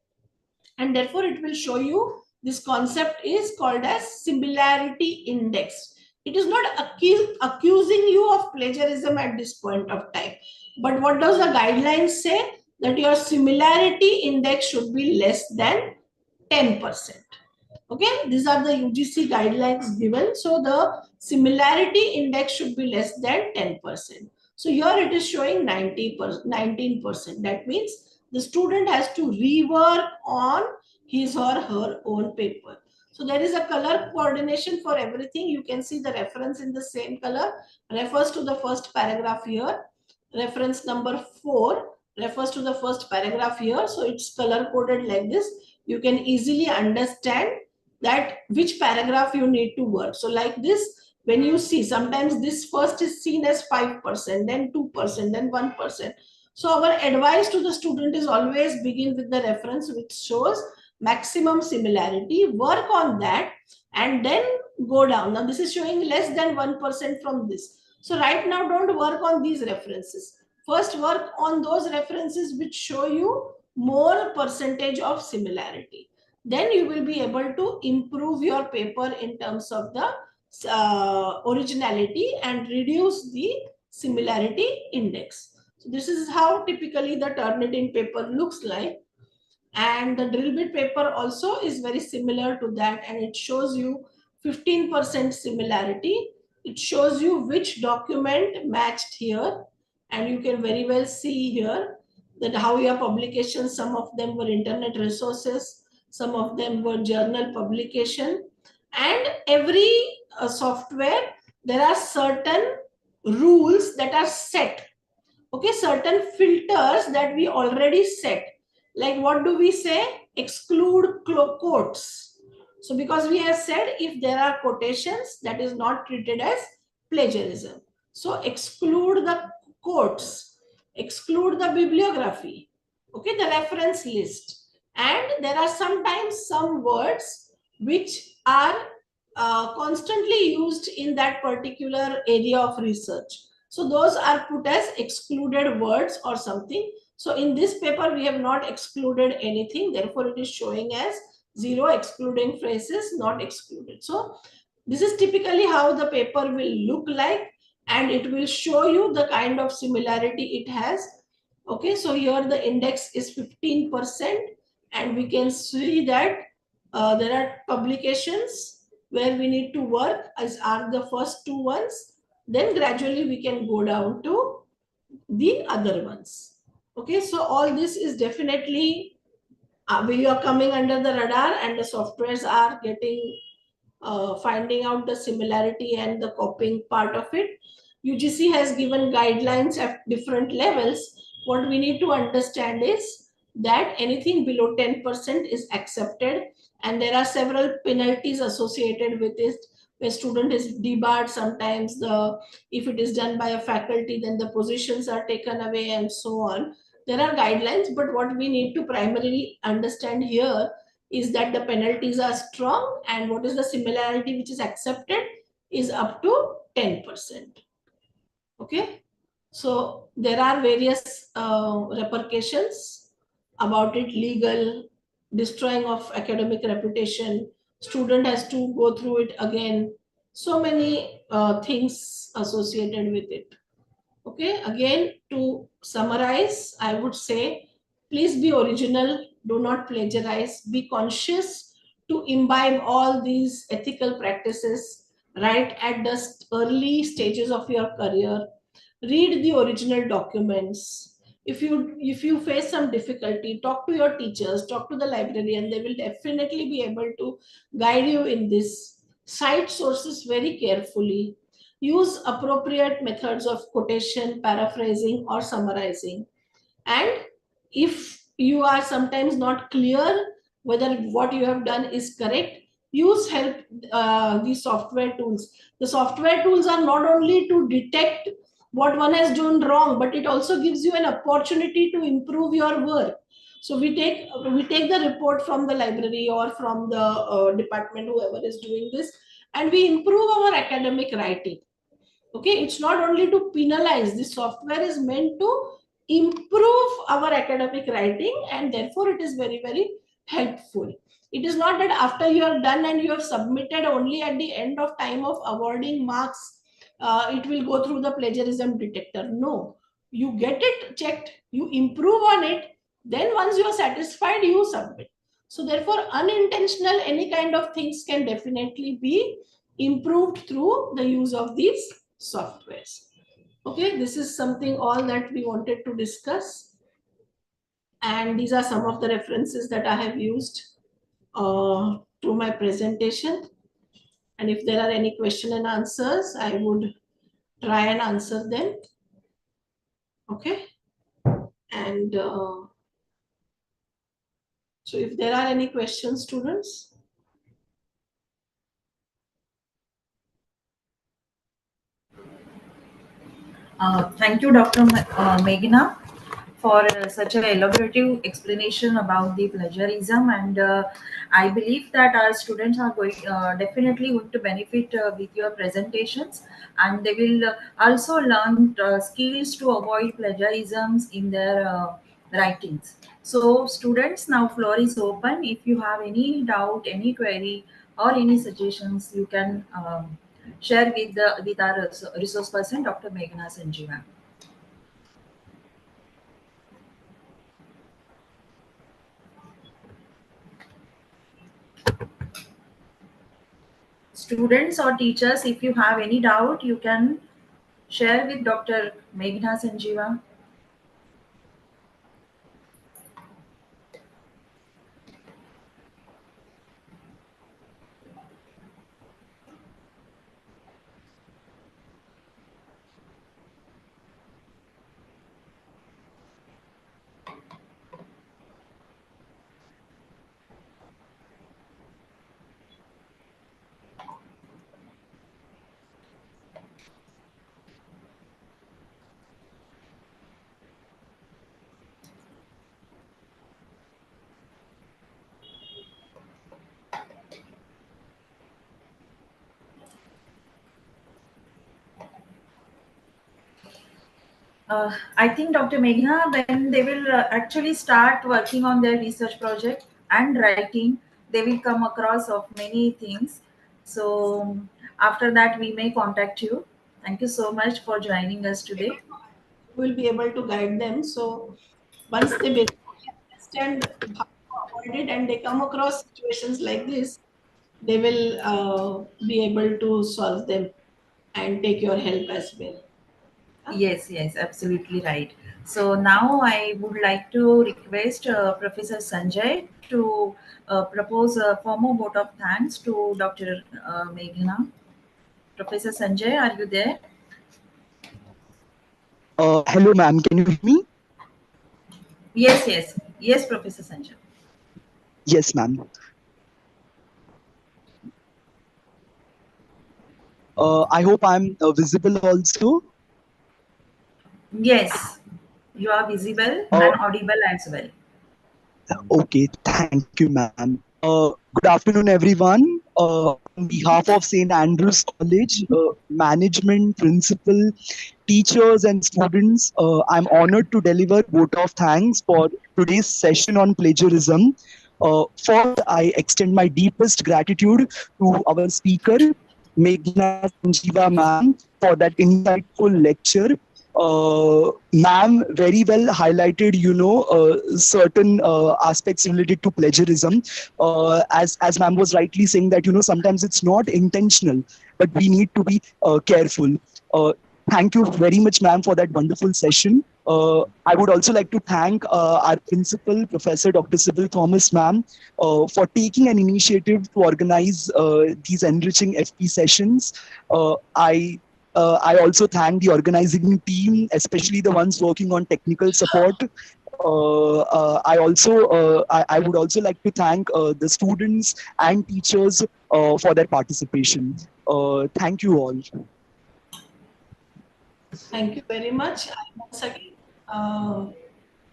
and therefore it will show you, this concept is called as similarity index. It is not accusing you of plagiarism at this point of time. But what does the guidelines say? That your similarity index should be less than 10%. Okay, these are the UGC guidelines given. So the similarity index should be less than 10%. So here it is showing 19%. That means the student has to rework on his or her own paper. So there is a color coordination for everything. You can see the reference in the same color refers to the first paragraph here. Reference number 4 refers to the first paragraph here. So it's color coded like this. You can easily understand that which paragraph you need to work. So like this, when you see, sometimes this first is seen as 5%, then 2%, then 1%. So our advice to the student is always begin with the reference which shows maximum similarity, work on that, and then go down. Now this is showing less than 1% from this. So right now don't work on these references. First work on those references which show you more percentage of similarity. Then you will be able to improve your paper in terms of the originality and reduce the similarity index. So this is how typically the Turnitin paper looks like. And the drill bit paper also is very similar to that, and it shows you 15% similarity. It shows you which document matched here, and you can very well see here that how your publications, some of them were internet resources, some of them were journal publication, and every software, there are certain rules that are set. Okay, certain filters that we already set. Like what do we say? Exclude quotes. So because we have said if there are quotations, that is not treated as plagiarism. So exclude the quotes, exclude the bibliography, okay, the reference list. And there are sometimes some words which are constantly used in that particular area of research. So those are put as excluded words or something. So in this paper, we have not excluded anything. Therefore, it is showing as 0, excluding phrases not excluded. So this is typically how the paper will look like, and it will show you the kind of similarity it has. Okay, so here the index is 15%, and we can see that there are publications where we need to work as are the first 2 ones. Then gradually we can go down to the other ones. Okay, so all this is definitely we are coming under the radar, and the softwares are getting finding out the similarity and the copying part of it. UGC has given guidelines at different levels. What we need to understand is that anything below 10% is accepted, and there are several penalties associated with it. Where student is debarred, sometimes if it is done by a faculty, then the positions are taken away and so on. There are guidelines, but what we need to primarily understand here is that the penalties are strong, and what is the similarity which is accepted is up to 10%. Okay, so there are various repercussions about it: legal, destroying of academic reputation, student has to go through it again, so many things associated with it. Okay, again, to summarize, I would say, please be original, do not plagiarize, be conscious to imbibe all these ethical practices right at the early stages of your career. Read the original documents. If you face some difficulty, talk to your teachers, talk to the librarian. They will definitely be able to guide you in this. Cite sources very carefully. use appropriate methods of quotation, paraphrasing, or summarizing. And if you are sometimes not clear whether what you have done is correct, use help the software tools. The software tools are not only to detect what one has done wrong, but it also gives you an opportunity to improve your work. So we take the report from the library or from the department, whoever is doing this, and we improve our academic writing. Okay, it's not only to penalize. This software is meant to improve our academic writing, and therefore it is very, very helpful. It is not that after you are done and you have submitted, only at the end of time of awarding marks it will go through the plagiarism detector. No, you get it checked, you improve on it, then once you are satisfied, you submit. So therefore unintentional any kind of things can definitely be improved through the use of these softwares. Okay, this is something all that we wanted to discuss, and these are some of the references that I have used to my presentation. And if there are any question and answers, I would try and answer them. Okay, and so if there are any questions, students.
Thank you, Dr. Meghana, for such an elaborative explanation about the plagiarism. And I believe that our students are definitely going to benefit with your presentations, and they will also learn skills to avoid plagiarisms in their writings. So, students, now floor is open. If you have any doubt, any query, or any suggestions, you can share with our resource person, Dr. Meghana Sanjeeva. Students or teachers, if you have any doubt, you can share with Dr. Meghana Sanjeeva. I think Dr. Meghna, when they will actually start working on their research project and writing, they will come across of many things. So after that, we may contact you. Thank you so much for joining us today.
Will be able to guide them. So once they basically understand how to avoid it and they come across situations like this, they will be able to solve them and take your help as well.
Yes, yes, absolutely right. So now I would like to request Professor Sanjay to propose a formal vote of thanks to Dr. Meghana. Professor Sanjay, are you there?
Hello, ma'am. Can you hear me?
Yes, yes, yes, Professor Sanjay.
Yes, ma'am. I hope I'm visible also.
Yes, you are visible
Uh,
and audible as well.
okay, thank you, ma'am. Good afternoon, everyone. On behalf of St. Andrews College, management, principal, teachers, and students, I'm honored to deliver vote of thanks for today's session on plagiarism. First, I extend my deepest gratitude to our speaker, Meghana Sanjeeva ma'am, for that insightful lecture. Ma'am very well highlighted, certain aspects related to plagiarism. As ma'am was rightly saying that, sometimes it's not intentional, but we need to be careful. Uh, Thank you very much, ma'am, for that wonderful session. I would also like to thank our principal, Professor Dr. Sybil Thomas, ma'am, for taking an initiative to organize these enriching FP sessions. I I also thank the organizing team, especially the ones working on technical support. I would also like to thank the students and teachers for their participation. Thank you all.
Thank you very much. I once again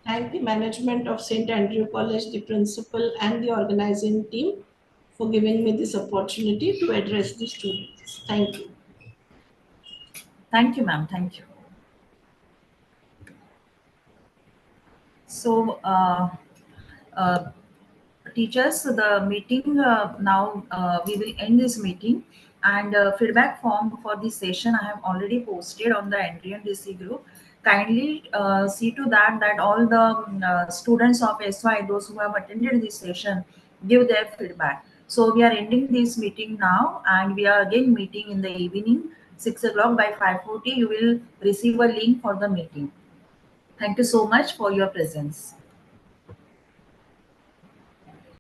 thank the management of St. Andrew College, the principal, and the organizing team for giving me this opportunity to address the students. Thank you.
Thank you, ma'am. Thank you. So, uh, teachers, the meeting now, we will end this meeting, and feedback form for this session I have already posted on the Entry and DC group. Kindly see to that all the students of SY, those who have attended this session, give their feedback. So we are ending this meeting now, and we are again meeting in the evening, 6 o'clock. By 5:40 you will receive a link for the meeting. Thank you so much for your presence.